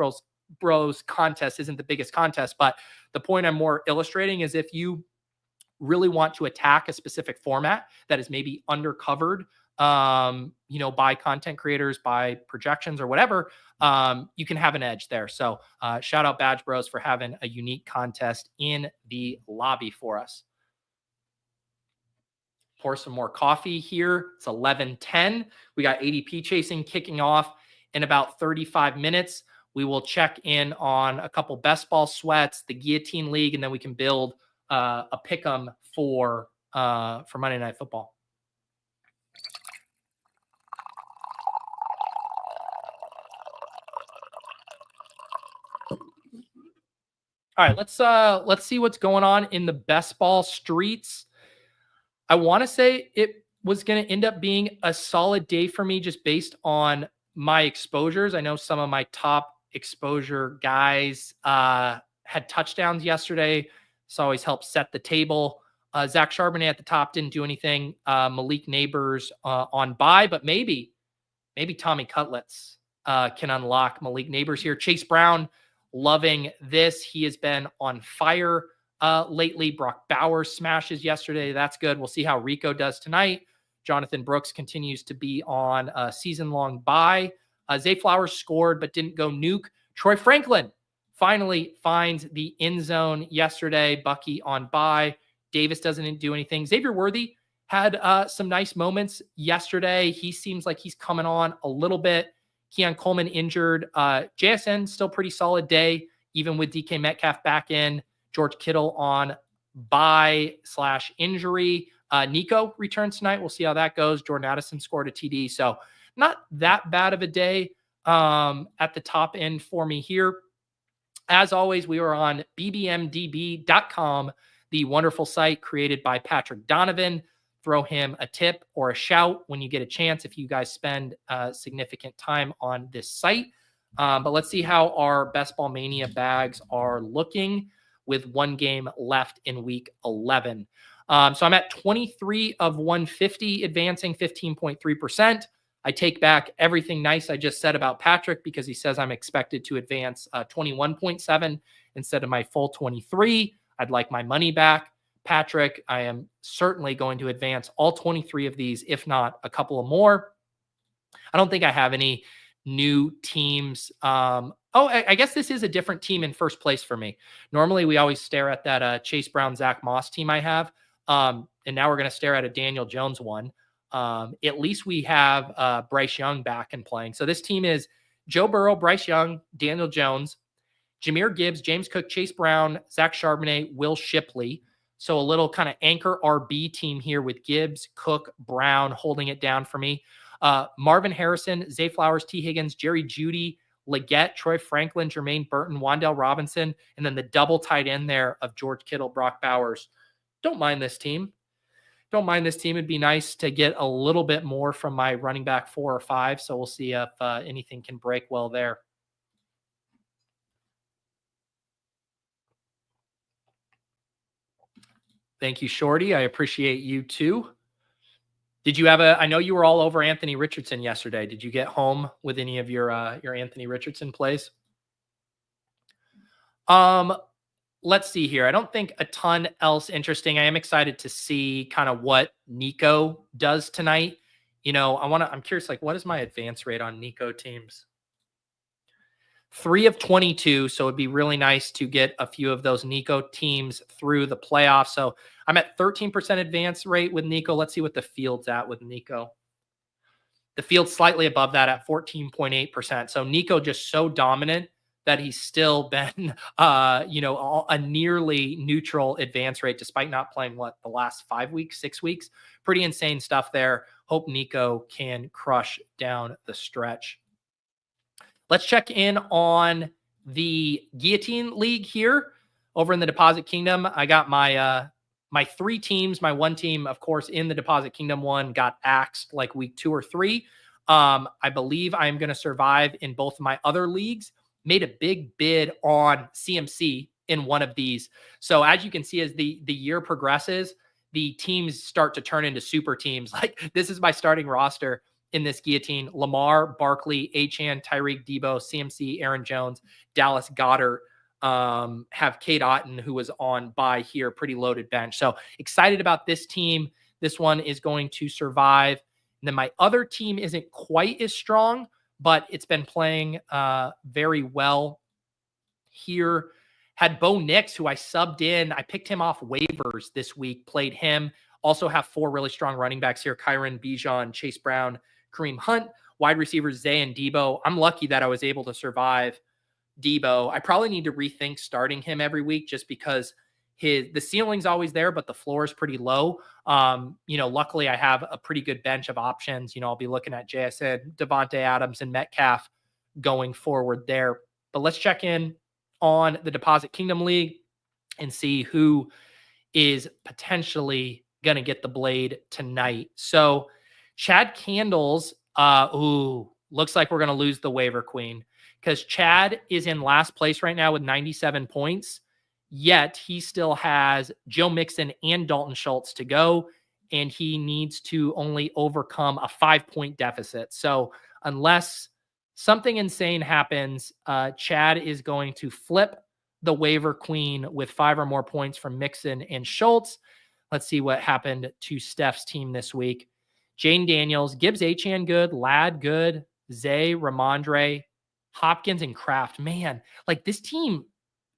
Bros contest isn't the biggest contest, but the point I'm more illustrating is if you really want to attack a specific format that is maybe undercovered, by content creators, by projections or whatever, you can have an edge there. So shout out Badge Bros for having a unique contest in the lobby for us. pour some more coffee here. It's 11:10. We got ADP chasing kicking off in about 35 minutes. We will check in on a couple best ball sweats, the Guillotine League, and then we can build a pick 'em for Monday Night Football. All right, let's see what's going on in the best ball streets. I want to say it was going to end up being a solid day for me just based on my exposures. I know some of my top exposure guys had touchdowns yesterday. This always helps set the table. Zach Charbonnet at the top didn't do anything. Malik Neighbors on bye, but maybe Tommy Cutlets can unlock Malik Neighbors here. Chase Brown, loving this. He has been on fire lately. Brock Bowers smashes yesterday. That's good. We'll see how Rico does tonight. Jonathan Brooks continues to be on a season-long bye. Zay Flowers scored but didn't go nuke. Troy Franklin finally finds the end zone yesterday. Bucky on bye. Davis doesn't do anything. Xavier Worthy had some nice moments yesterday. He seems like he's coming on a little bit. Keon Coleman injured. JSN still pretty solid day, even with DK Metcalf back in. George Kittle on bye/injury. Nico returns tonight. We'll see how that goes. Jordan Addison scored a TD. So not that bad of a day at the top end for me here. As always, we are on bbmdb.com, the wonderful site created by Patrick Donovan. Throw him a tip or a shout when you get a chance if you guys spend significant time on this site. But let's see how our Best Ball Mania bags are looking with one game left in week 11. So I'm at 23 of 150, advancing 15.3%. I take back everything nice I just said about Patrick because he says I'm expected to advance 21.7 instead of my full 23. I'd like my money back. Patrick, I am certainly going to advance all 23 of these, if not a couple of more. I don't think I have any new teams. I guess this is a different team in first place for me. Normally, we always stare at that Chase Brown, Zach Moss team I have. And now we're going to stare at a Daniel Jones one. At least we have Bryce Young back and playing. So this team is Joe Burrow, Bryce Young, Daniel Jones, Jahmyr Gibbs, James Cook, Chase Brown, Zach Charbonnet, Will Shipley. So a little kind of anchor RB team here with Gibbs, Cook, Brown holding it down for me. Marvin Harrison, Zay Flowers, T. Higgins, Jerry Jeudy, Leggett, Troy Franklin, Jermaine Burton, Wan'Dale Robinson, and then the double tight end there of George Kittle, Brock Bowers. Don't mind this team. It'd be nice to get a little bit more from my running back 4 or 5. So we'll see if anything can break well there. Thank you, Shorty. I appreciate you too. Did you have I know you were all over Anthony Richardson yesterday. Did you get home with any of your Anthony Richardson plays? Let's see here. I don't think a ton else interesting. I am excited to see kind of what Nico does tonight. I'm curious, like, what is my advance rate on Nico teams? 3 of 22. So it'd be really nice to get a few of those Nico teams through the playoffs. So I'm at 13% advance rate with Nico. Let's see what the field's at with Nico. The field's slightly above that at 14.8%. So Nico just so dominant that he's still been, a nearly neutral advance rate, despite not playing the last 5 weeks, 6 weeks. Pretty insane stuff there. Hope Nico can crush down the stretch. Let's check in on the Guillotine League here over in the Deposit Kingdom. I got my 3 teams. My 1 team, of course, in the Deposit Kingdom one got axed like week 2 or 3. I believe I'm going to survive in both of my other leagues. Made a big bid on CMC in one of these. So as you can see, as the year progresses, the teams start to turn into super teams. Like, this is my starting roster in this Guillotine: Lamar, Barkley, Achane, Tyreek, Debo, CMC, Aaron Jones, Dallas Goedert, have Cade Otton, who was on bye here, pretty loaded bench. So excited about this team. This one is going to survive. And then my other team isn't quite as strong, but it's been playing very well here. Had Bo Nix, who I subbed in. I picked him off waivers this week, played him Also have 4 really strong running backs here: Kyron, Bijan, Chase Brown, Kareem Hunt. Wide receivers Zay and Debo. I'm lucky that I was able to survive Debo. I probably need to rethink starting him every week just because the ceiling's always there, but the floor is pretty low. Luckily I have a pretty good bench of options. I'll be looking at JSN, Devontae Adams, and Metcalf going forward there. But let's check in on the Deposit Kingdom League and see who is potentially going to get the blade tonight. So Chad Candles, looks like we're going to lose the waiver queen because Chad is in last place right now with 97 points. Yet he still has Joe Mixon and Dalton Schultz to go, and he needs to only overcome a 5-point deficit. So unless something insane happens, Chad is going to flip the waiver queen with 5 or more points from Mixon and Schultz. Let's see what happened to Steph's team this week. Jane Daniels, Gibbs Achane good, Ladd good, Zay, Ramondre, Hopkins, and Kraft. Man, like this team,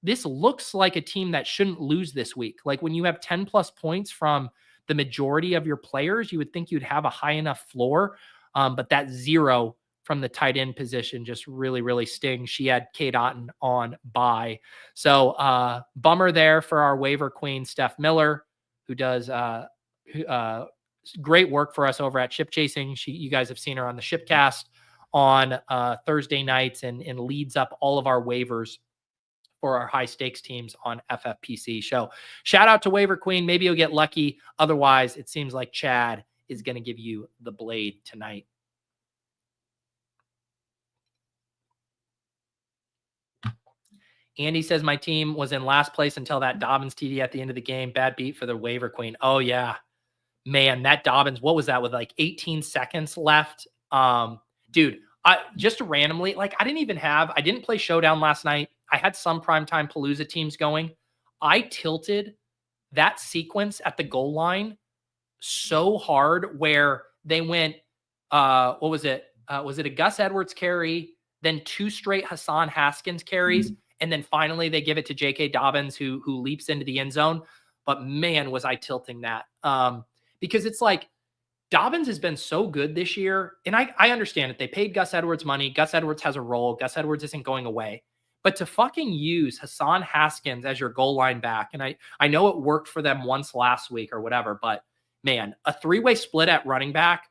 this looks like a team that shouldn't lose this week. Like when you have 10 plus points from the majority of your players, you would think you'd have a high enough floor. But that 0 from the tight end position just really, really stings. She had Kate Otten on bye. So bummer there for our waiver queen, Steph Miller, who does great work for us over at Ship Chasing. You guys have seen her on the Shipcast on Thursday nights and leads up all of our waivers for our high stakes teams on FFPC. So shout out to Waiver Queen. Maybe you'll get lucky. Otherwise, it seems like Chad is going to give you the blade tonight. Andy says my team was in last place until that Dobbins TD at the end of the game. Bad beat for the Waiver Queen. Oh yeah, man, that Dobbins, what was that with like 18 seconds left? Dude, I just randomly, like I didn't play Showdown last night. I had some primetime Palooza teams going. I tilted that sequence at the goal line so hard where they went, what was it? Was it a Gus Edwards carry, then 2 straight Hassan Haskins carries, and then finally they give it to J.K. Dobbins who leaps into the end zone. But man, was I tilting that. Because it's like, Dobbins has been so good this year, and I understand it. They paid Gus Edwards money. Gus Edwards has a role. Gus Edwards isn't going away. But to fucking use Hassan Haskins as your goal line back, and I know it worked for them once last week or whatever, but man, a 3-way split at running back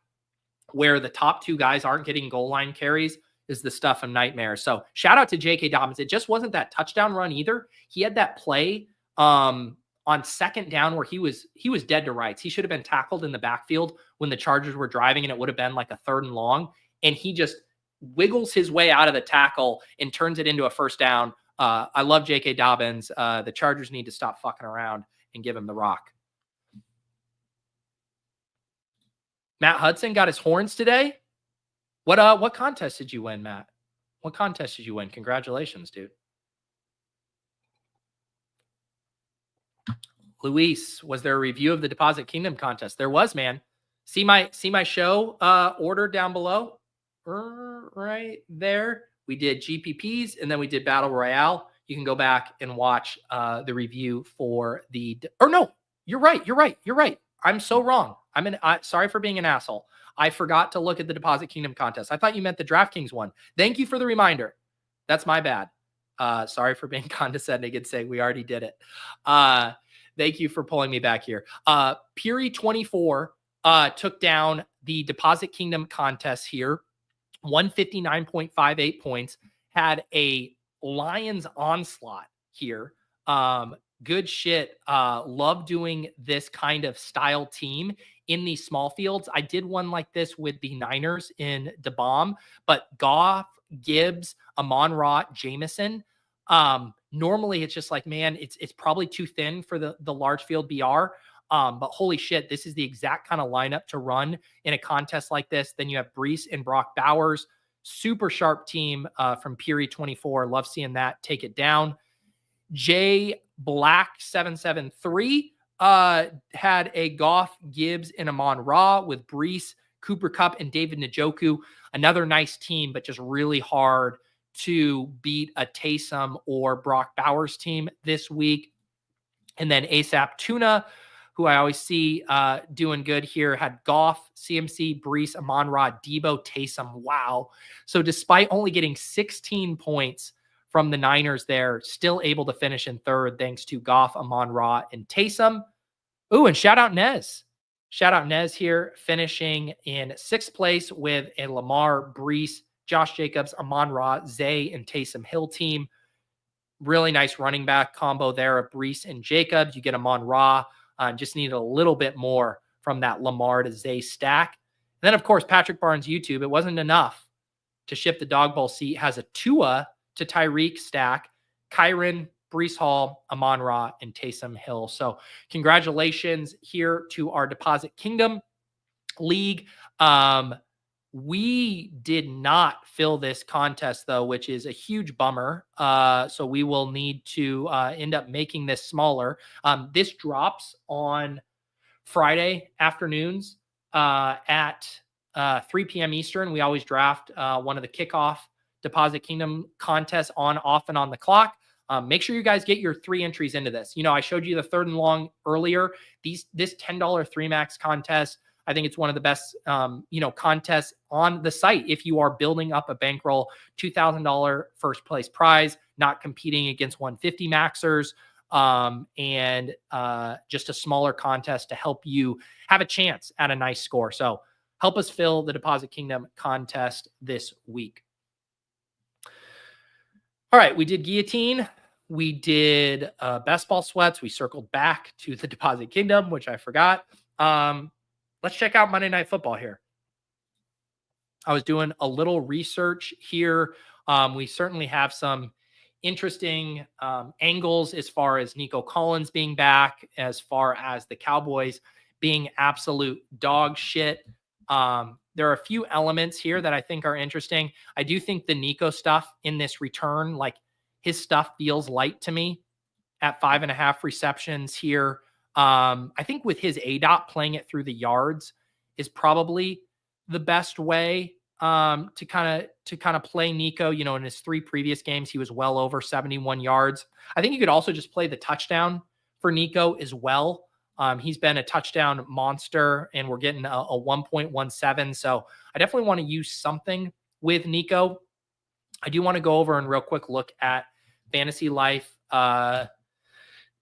where the top 2 guys aren't getting goal line carries is the stuff of nightmares. So shout out to J.K. Dobbins. It just wasn't that touchdown run either. He had that play on second down where he was dead to rights. He should have been tackled in the backfield when the Chargers were driving, and it would have been like a 3rd and long. And he just wiggles his way out of the tackle and turns it into a first down. I love J.K. Dobbins. The Chargers need to stop fucking around and give him the rock. Matt Hudson got his horns today. What contest did you win, Matt? What contest did you win? Congratulations, dude. Luis, was there a review of the Deposit Kingdom contest? There was, man. See my show order down below. Right there. We did GPPs and then we did Battle Royale. You can go back and watch the review for the. Or no, you're right. I'm so wrong. Sorry for being an asshole. I forgot to look at the Deposit Kingdom contest. I thought you meant the DraftKings one. Thank you for the reminder. That's my bad. Sorry for being condescending and saying we already did it. Thank you for pulling me back here. Piri24 took down the Deposit Kingdom contest here. 159.58 points. Had a Lions onslaught here. Good shit. Love doing this kind of style team in these small fields. I did one like this with the Niners in DeBomb, but Goff, Gibbs, Amon-Ra, Jameson. Normally it's just like, man, it's probably too thin for the large field BR. But holy shit, this is the exact kind of lineup to run in a contest like this. Then you have Brees and Brock Bowers. Super sharp team from Piri24. Love seeing that take it down. J Black 773 had a Goff, Gibbs, and Amon-Ra with Brees, Cooper Kupp, and David Njoku. Another nice team, but just really hard to beat a Taysom or Brock Bowers team this week. And then ASAP Tuna who I always see doing good here, had Goff, CMC, Brees, Amon-Ra, Debo, Taysom. Wow. So despite only getting 16 points from the Niners there, still able to finish in third thanks to Goff, Amon-Ra, and Taysom. Ooh, and shout out Nez. Shout out Nez here, finishing in 6th place with a Lamar, Brees, Josh Jacobs, Amon-Ra, Zay, and Taysom Hill team. Really nice running back combo there of Brees and Jacobs. You get Amon-Ra. Just needed a little bit more from that Lamar to Zay stack. And then, of course, Patrick Barnes YouTube. It wasn't enough to ship the dog bowl seat. Has a Tua to Tyreek stack, Kyron, Brees Hall, Amon-Ra, and Taysom Hill. So congratulations here to our Deposit Kingdom League. We did not fill this contest, though, which is a huge bummer. So we will need to end up making this smaller. This drops on Friday afternoons at 3 p.m. Eastern. We always draft one of the kickoff Deposit Kingdom contests on, off, and on the clock. Make sure you guys get your 3 entries into this. I showed you the 3rd and long earlier. This $10 3 max contest, I think it's one of the best, contests on the site. If you are building up a bankroll, $2,000 first place prize, not competing against 150 maxers, and just a smaller contest to help you have a chance at a nice score. So help us fill the Deposit Kingdom contest this week. All right, we did Guillotine. We did Best Ball Sweats. We circled back to the Deposit Kingdom, which I forgot. Let's check out Monday Night Football here. I was doing a little research here. We certainly have some interesting angles as far as Nico Collins being back, as far as the Cowboys being absolute dog shit. There are a few elements here that I think are interesting. I do think the Nico stuff in this return, like his stuff feels light to me at 5.5 receptions here. I think with his ADOT, playing it through the yards is probably the best way to kind of play Nico. In his 3 previous games, he was well over 71 yards. I think you could also just play the touchdown for Nico as well. He's been a touchdown monster, and we're getting a 1.17. So I definitely want to use something with Nico. I do want to go over and real quick look at Fantasy Life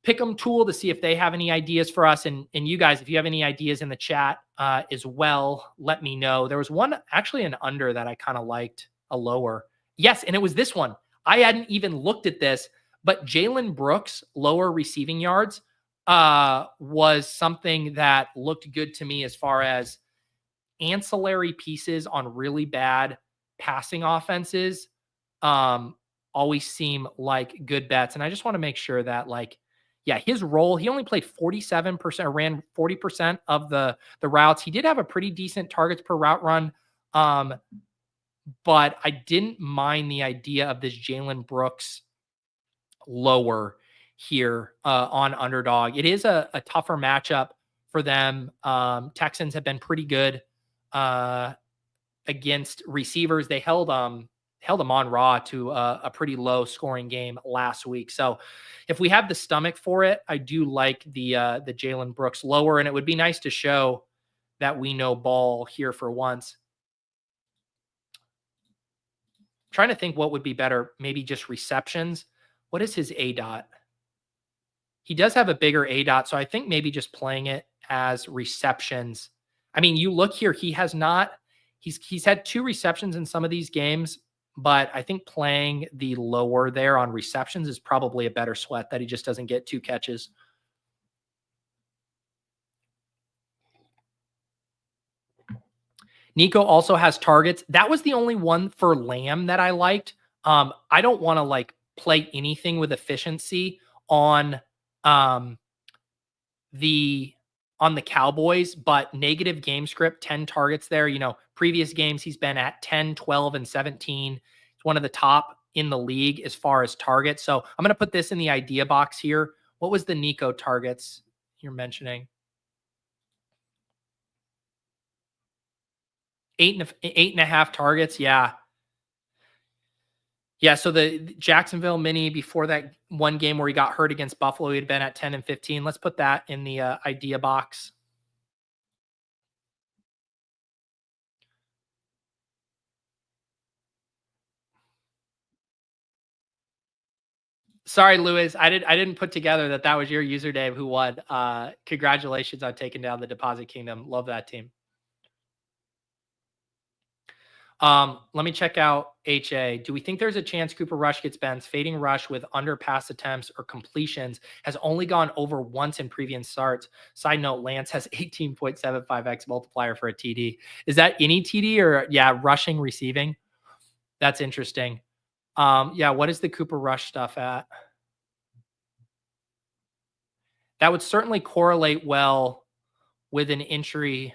Pick Em tool to see if they have any ideas for us. And you guys, if you have any ideas in the chat as well, let me know. There was one, actually an under that I kind of liked, a lower. Yes, and it was this one. I hadn't even looked at this, but Jalen Brooks, lower receiving yards, was something that looked good to me as far as ancillary pieces on really bad passing offenses. Always seem like good bets. And I just want to make sure that, his role, he only played 47%, ran 40% of the routes. He did have a pretty decent targets per route run. But I didn't mind the idea of this Jalen Brooks lower here on Underdog. It is a tougher matchup for them. Texans have been pretty good against receivers. They held Amon-Ra to a pretty low scoring game last week. So if we have the stomach for it, I do like the Jalen Brooks lower, and it would be nice to show that we know ball here for once. I'm trying to think what would be better. Maybe just receptions. What is his ADOT? He does have a bigger ADOT, so I think maybe just playing it as receptions. I mean, you look here, he has not, he's had 2 receptions in some of these games, but I think playing the lower there on receptions is probably a better sweat, that he just doesn't get 2 catches. Nico also has targets. That was the only one for Lamb that I liked. I don't want to play anything with efficiency on the Cowboys, but negative game script, 10 targets there. Previous games he's been at 10, 12, and 17. He's one of the top in the league as far as targets. So I'm going to put this in the idea box here. What was the Nico targets you're mentioning? 8.5 targets. Yeah. Yeah, so the Jacksonville mini before that one game where he got hurt against Buffalo, he had been at 10 and 15. Let's put that in the idea box. Sorry, Lewis. I didn't put together that was your username who won. Congratulations on taking down the Deposit Kingdom. Love that team. Let me check out HA. Do we think there's a chance Cooper Rush gets bends? Fading Rush with under pass attempts or completions has only gone over once in previous starts. Side note, Lance has 18.75x multiplier for a TD. Is that any TD or rushing receiving? That's interesting. What is the Cooper Rush stuff at? That would certainly correlate well with an entry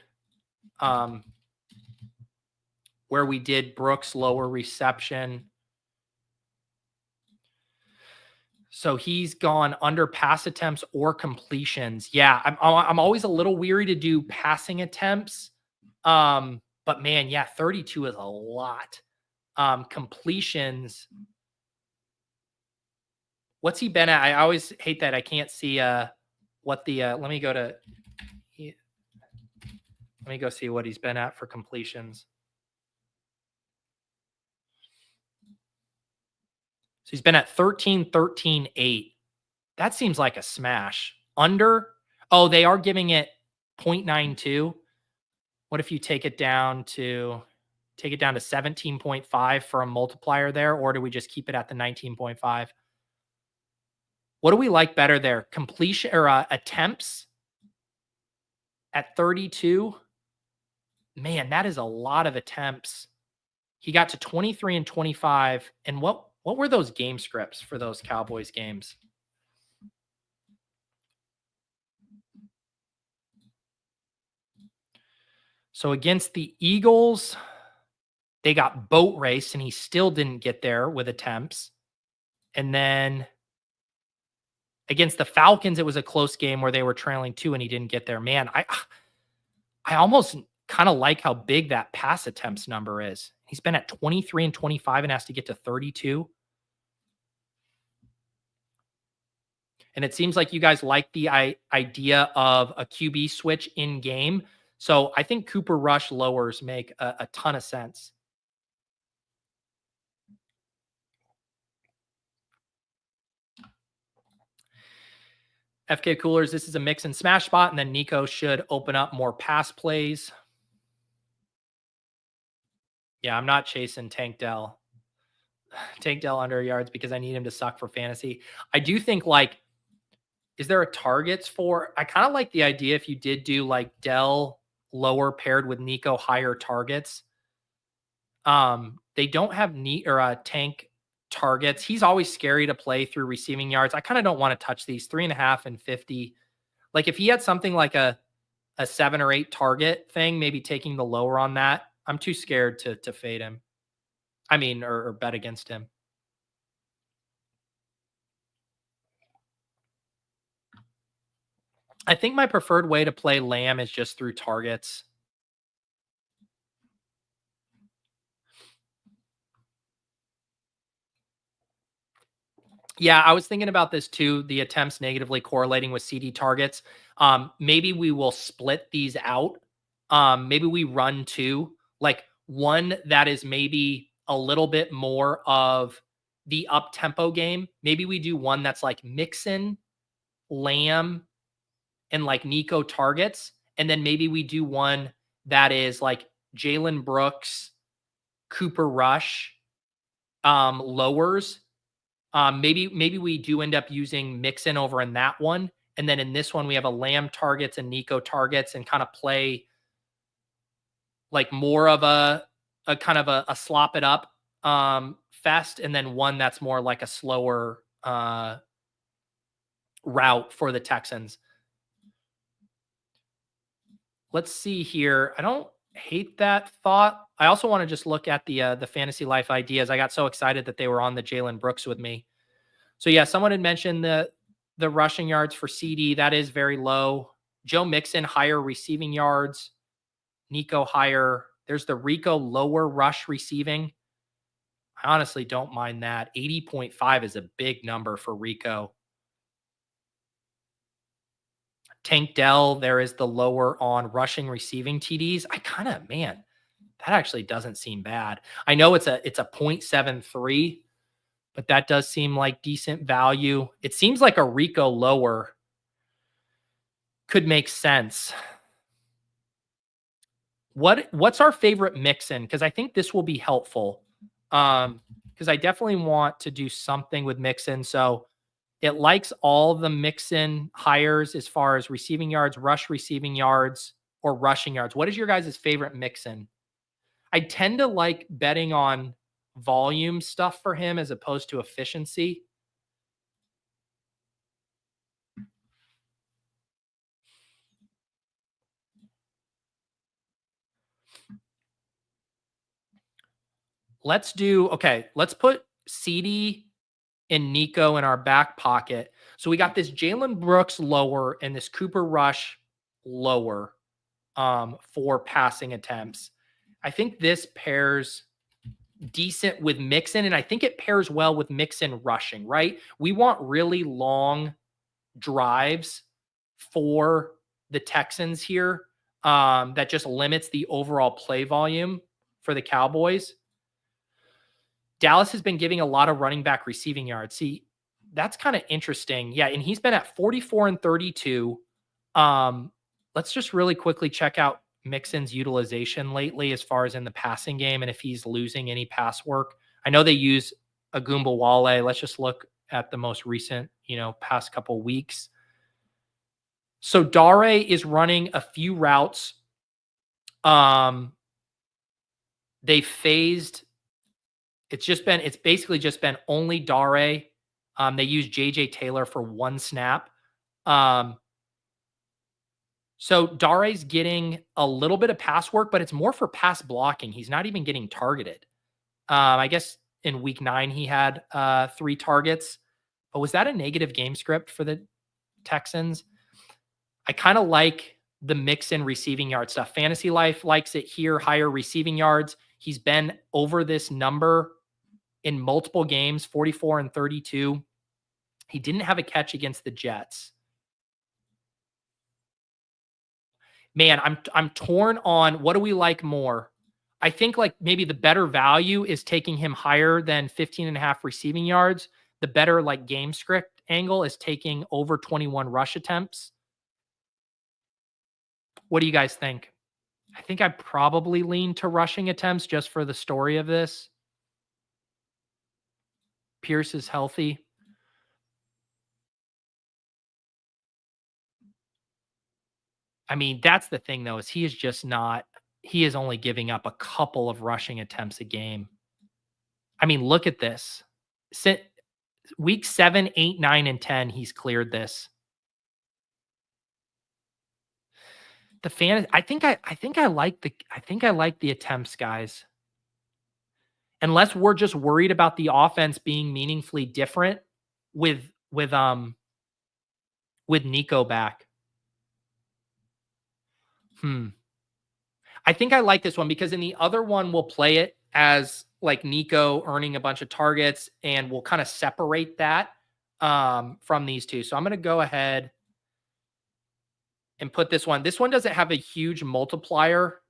where we did Brooks lower reception. So he's gone under pass attempts or completions. Yeah, I'm always a little weary to do passing attempts. But man, 32 is a lot. Completions. What's he been at? I always hate that I can't see what the let me go see what he's been at for completions. So he's been at 13, 13, 8. That seems like a smash. Under, they are giving it 0.92. What if you take it down to 17.5 for a multiplier there, or do we just keep it at the 19.5? What do we like better there? Completion or attempts at 32? Man, that is a lot of attempts. He got to 23 and 25. And what were those game scripts for those Cowboys games? So against the Eagles, they got boat raced and he still didn't get there with attempts. And then against the Falcons, it was a close game where they were trailing 2 and he didn't get there. Man, I almost kind of like how big that pass attempts number is. He's been at 23 and 25 and has to get to 32. And it seems like you guys like the idea of a QB switch in game. So I think Cooper Rush lowers make a ton of sense. FK Coolers, this is a mix and smash spot, and then Nico should open up more pass plays. Yeah, I'm not chasing Tank Dell under yards because I need him to suck for fantasy. I do think, is there a targets for? I kind of like the idea if you did do Dell lower paired with Nico higher targets. They don't have Tank targets. He's always scary to play through receiving yards. I kind of don't want to touch these 3.5 and 50. If he had something like a 7 or 8 target thing, maybe taking the lower on that, I'm too scared to fade him. I mean, or bet against him. I think my preferred way to play Lamb is just through targets. Yeah, I was thinking about this too, the attempts negatively correlating with CD targets. Maybe we will split these out. Maybe we run 2, one that is maybe a little bit more of the up-tempo game. Maybe we do one that's Mixon, Lamb, and Nico targets. And then maybe we do one that is Jalen Brooks, Cooper Rush, lowers. Maybe we do end up using Mixon over in that one. And then in this one, we have a Lamb targets and Nico targets and kind of play more of a kind of a slop it up fest. And then one that's more like a slower route for the Texans. Let's see here. I don't hate that thought. I also want to just look at the fantasy life ideas. I got so excited that they were on the Jalen Brooks with me. So yeah, someone had mentioned the rushing yards for CD. That is very low. Joe Mixon, higher receiving yards. Nico higher. There's the Rico lower rush receiving. I honestly don't mind that. 80.5 is a big number for Rico. Tank Dell, there is the lower on rushing receiving TDs. I kind of, man, that actually doesn't seem bad. I know it's a 0.73, but that does seem like decent value. It seems like a Rico lower could make sense. What's our favorite mix-in? Because I think this will be helpful. Because I definitely want to do something with mix-in. So it likes all the mix-in hires as far as receiving yards, rush receiving yards, or rushing yards. What is your guys' favorite mix-in? I tend to like betting on volume stuff for him as opposed to efficiency. Let's put CD and Nico in our back pocket. So we got this Jalen Brooks lower and this Cooper Rush lower for passing attempts. I think this pairs decent with Mixon, and I think it pairs well with Mixon rushing, right? We want really long drives for the Texans here that just limits the overall play volume for the Cowboys. Dallas has been giving a lot of running back receiving yards. See, that's kind of interesting. Yeah, and he's been at 44 and 32. Let's just really quickly check out Mixon's utilization lately as far as in the passing game and if he's losing any pass work. I know they use Agumbawale. Let's just look at the most recent, past couple weeks. So Dare is running a few routes. They phased. It's basically just been only Dare. They use JJ Taylor for one snap. So Dare's getting a little bit of pass work, but it's more for pass blocking. He's not even getting targeted. I guess in week 9, he had 3 targets, but was that a negative game script for the Texans? I kind of like the mix in receiving yard stuff. Fantasy Life likes it here, higher receiving yards. He's been over this number in multiple games, 44 and 32. He didn't have a catch against the Jets. Man, I'm torn on what do we like more. I think like maybe the better value is taking him higher than 15.5 receiving yards. The better like game script angle is taking over 21 rush attempts. What do you guys think? I think I probably lean to rushing attempts just for the story of this. Pierce is healthy. I mean, that's the thing, though, is he is only giving up a couple of rushing attempts a game. I mean, look at this. Week 7, 8, 9, and 10, he's cleared this. I think I like the attempts, guys. Unless we're just worried about the offense being meaningfully different with Nico back. I think I like this one because in the other one, we'll play it as like Nico earning a bunch of targets and we'll kind of separate that from these two. So I'm going to go ahead and put this one. This one doesn't have a huge multiplier,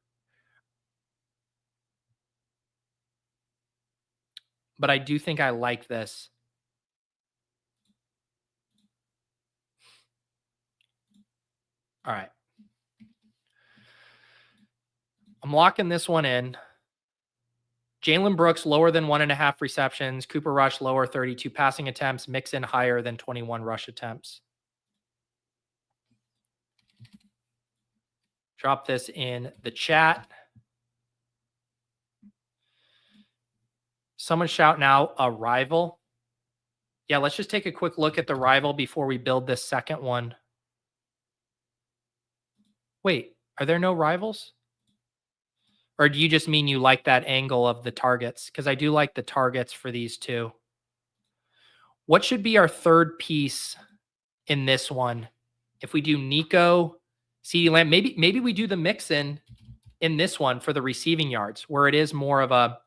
but I do think I like this. All right. I'm locking this one in. Jalen Brooks lower than 1.5 receptions. Cooper Rush lower 32 passing attempts. Mixon higher than 21 rush attempts. Drop this in the chat. Someone shouting out a rival. Yeah, let's just take a quick look at the rival before we build this second one. Wait, are there no rivals? Or do you just mean you like that angle of the targets? Because I do like the targets for these two. What should be our third piece in this one? If we do Nico, CeeDee Lamb, maybe we do the mix in this one for the receiving yards, where it is more of a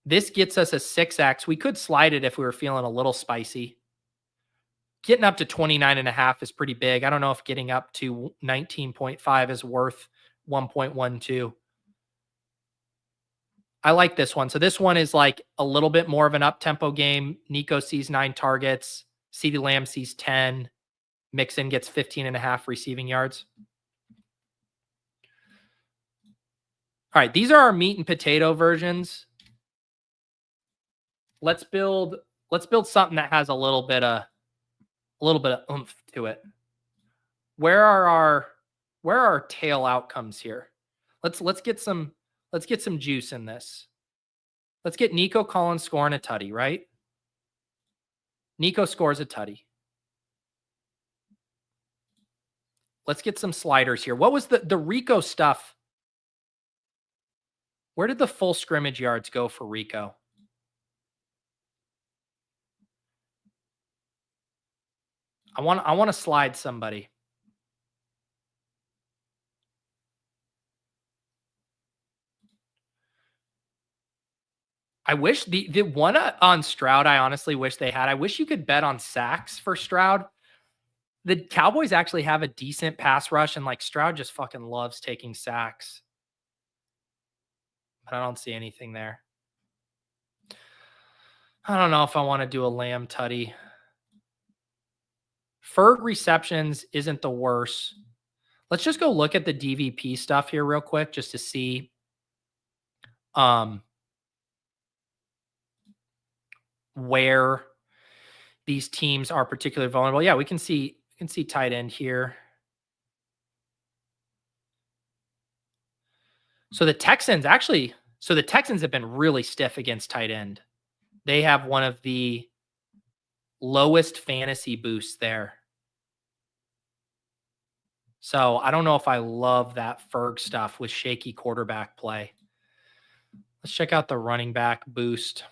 This gets us a 6x. We could slide it if we were feeling a little spicy. Getting up to 29.5 is pretty big. I don't know if getting up to 19.5 is worth 1.12. I like this one. So this one is like a little bit more of an up-tempo game. Nico sees 9 targets. CeeDee Lamb sees 10. Mixon gets 15.5 receiving yards. All right, these are our meat and potato versions. Let's build something that has a little bit of oomph to it. Where are our tail outcomes here? Let's get some juice in this. Let's get Nico Collins scoring a tutty, right? Nico scores a tutty. Let's get some sliders here. What was the Rico stuff? Where did the full scrimmage yards go for Rico? I want to slide somebody. I wish the one on Stroud, I honestly wish they had. I wish you could bet on sacks for Stroud. The Cowboys actually have a decent pass rush, and like Stroud just fucking loves taking sacks. But I don't see anything there. I don't know if I want to do a Lamb tutty. Ferg receptions isn't the worst. Let's just go look at the DVP stuff here real quick just to see where these teams are particularly vulnerable. Yeah, we can see tight end here. So the Texans have been really stiff against tight end. They have one of the lowest fantasy boosts there. So I don't know if I love that Ferg stuff with shaky quarterback play. Let's check out the running back boost.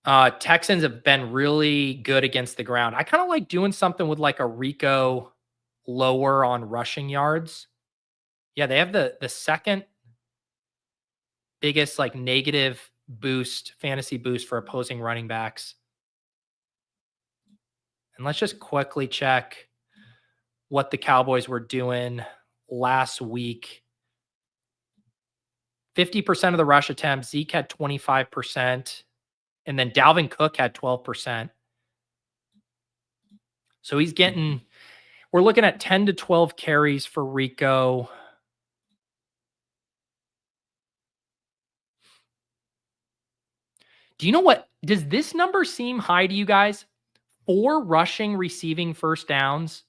Texans have been really good against the ground. I kind of like doing something with like a Rico lower on rushing yards. Yeah, they have the second biggest like negative boost, fantasy boost for opposing running backs. And let's just quickly check what the Cowboys were doing last week. 50% of the rush attempts. Zeke had 25%. And then Dalvin Cook had 12%. So we're looking at 10 to 12 carries for Rico. Do you know what? Does this number seem high to you guys? 4 rushing, receiving first downs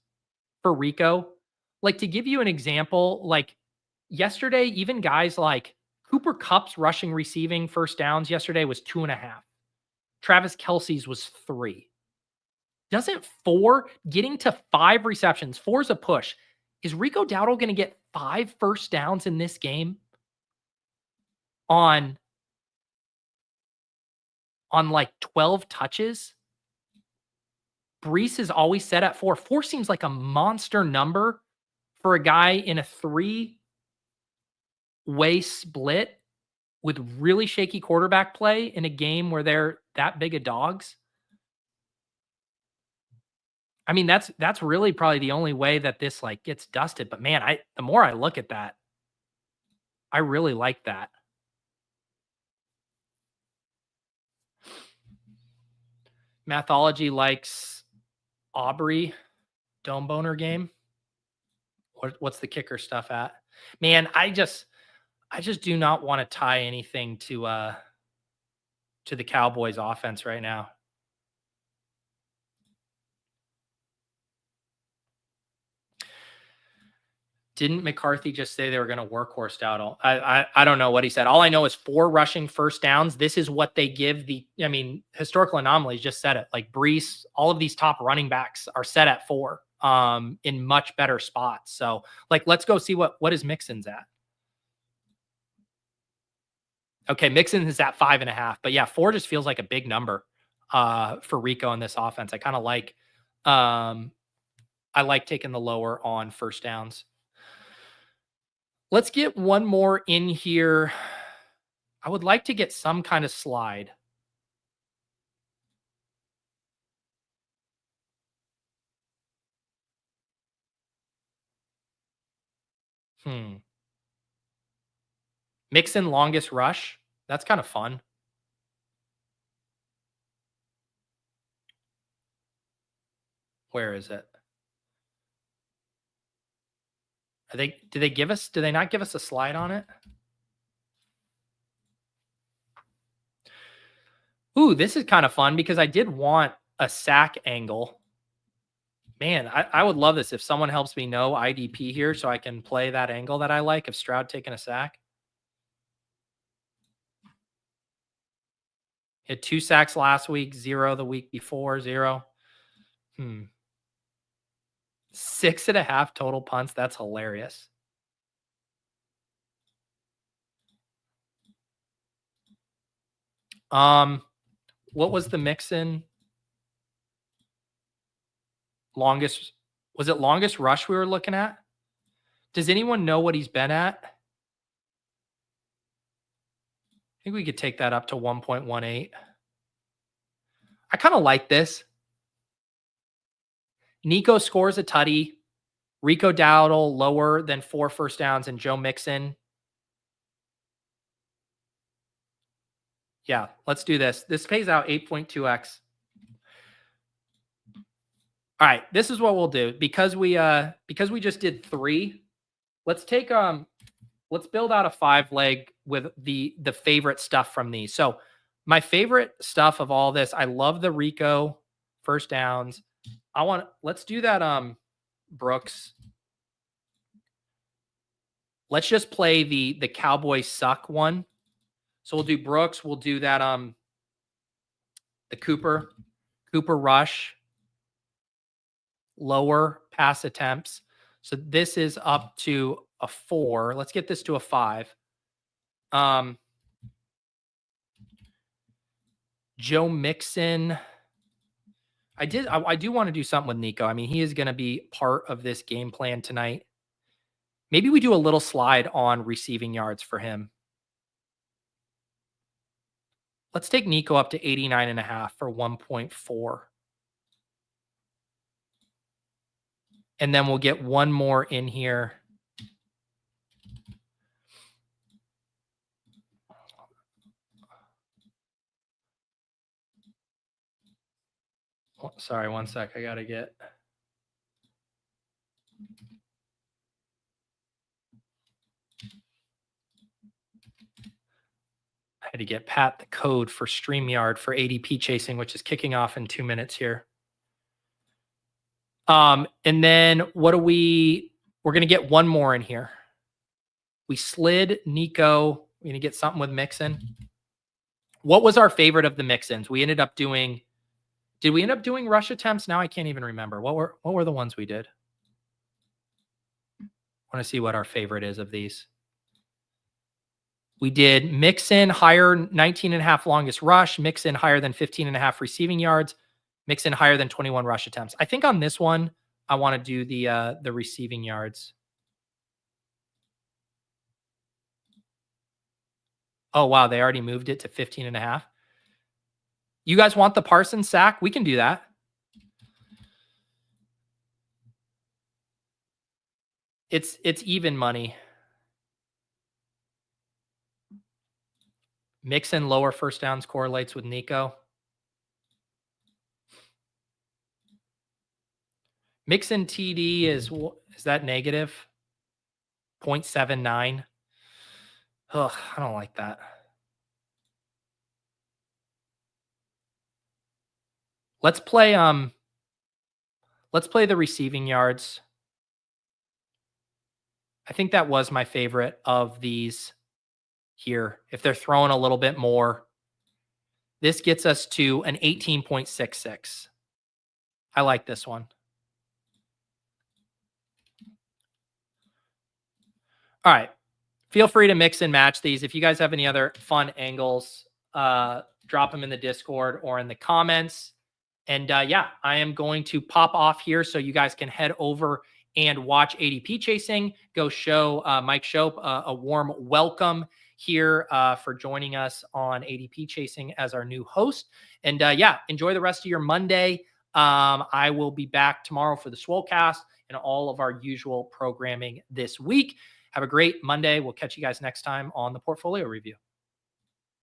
for Rico. Like, to give you an example, like yesterday, even guys like Cooper Kupp's rushing, receiving first downs yesterday was 2.5. Travis Kelce's was 3. Doesn't 4 getting to 5 receptions? 4 is a push. Is Rico Dowdle going to get 5 first downs in this game on like 12 touches? Brees is always set at 4. 4 seems like a monster number for a guy in a 3-way split with really shaky quarterback play in a game where they're that big of dogs. I mean, that's really probably the only way that this like gets dusted. But man, the more I look at that, I really like that. Mathology likes Aubrey Dome Boner game. What's the kicker stuff at? Man, I just do not want to tie anything to the Cowboys offense right now. Didn't McCarthy just say they were going to workhorse Dowdle? I don't know what he said. All I know is 4 rushing first downs. This is what they give historical anomalies just said it. Like Brees, all of these top running backs are set at 4 in much better spots. So like, let's go see what is Mixon's at. Okay, Mixon is at 5.5, but yeah, 4 just feels like a big number for Rico in this offense. I kind of like I like taking the lower on first downs. Let's get one more in here. I would like to get some kind of slide. Mix in longest rush. That's kind of fun. Where is it? Do they not give us a slide on it? Ooh, this is kind of fun because I did want a sack angle. Man, I would love this if someone helps me know IDP here so I can play that angle that I like of Stroud taking a sack. Hit 2 sacks last week, 0 the week before, 0. 6.5 total punts. That's hilarious. What was the mix in? Longest, was it longest rush we were looking at? Does anyone know what he's been at? I think we could take that up to 1.18. I kind of like this. Nico scores a tutty. Rico Dowdle lower than 4 first downs, and Joe Mixon. Yeah, let's do this. This pays out 8.2x. All right, this is what we'll do because we just did 3. Let's take let's build out a 5-leg with the favorite stuff from these. So my favorite stuff of all this, I love the Rico first downs. Let's do that Brooks. Let's just play the Cowboys suck one. So we'll do Brooks, we'll do that the Cooper rush, lower pass attempts. So this is up to a 4. Let's get this to a 5. Joe Mixon. I do want to do something with Nico. I mean, he is going to be part of this game plan tonight. Maybe we do a little slide on receiving yards for him. Let's take Nico up to 89.5 for 1.4. And then we'll get one more in here. Oh, sorry, one sec. I got to get... I had to get Pat the code for StreamYard for ADP chasing, which is kicking off in 2 minutes here. And then we're going to get one more in here. We slid Nico. We're going to get something with Mixon. What was our favorite of the Mixins? We ended up doing, did we end up doing rush attempts? Now I can't even remember. What were the ones we did? I want to see what our favorite is of these. We did Mixon higher 19.5 longest rush, Mixon higher than 15.5 receiving yards, Mixon higher than 21 rush attempts. I think on this one, I want to do the receiving yards. Oh, wow. They already moved it to 15.5. You guys want the Parsons sack? We can do that. It's even money. Mixon lower first downs correlates with Nico. Mixon TD is that negative? 0.79. Ugh, I don't like that. Let's play the receiving yards. I think that was my favorite of these here. If they're throwing a little bit more, this gets us to an 18.66. I like this one. All right. Feel free to mix and match these. If you guys have any other fun angles, drop them in the Discord or in the comments. And yeah, I am going to pop off here so you guys can head over and watch ADP Chasing. Go show Mike Shope a warm welcome here for joining us on ADP Chasing as our new host. And yeah, enjoy the rest of your Monday. I will be back tomorrow for the Swolecast and all of our usual programming this week. Have a great Monday. We'll catch you guys next time on the Portfolio Review.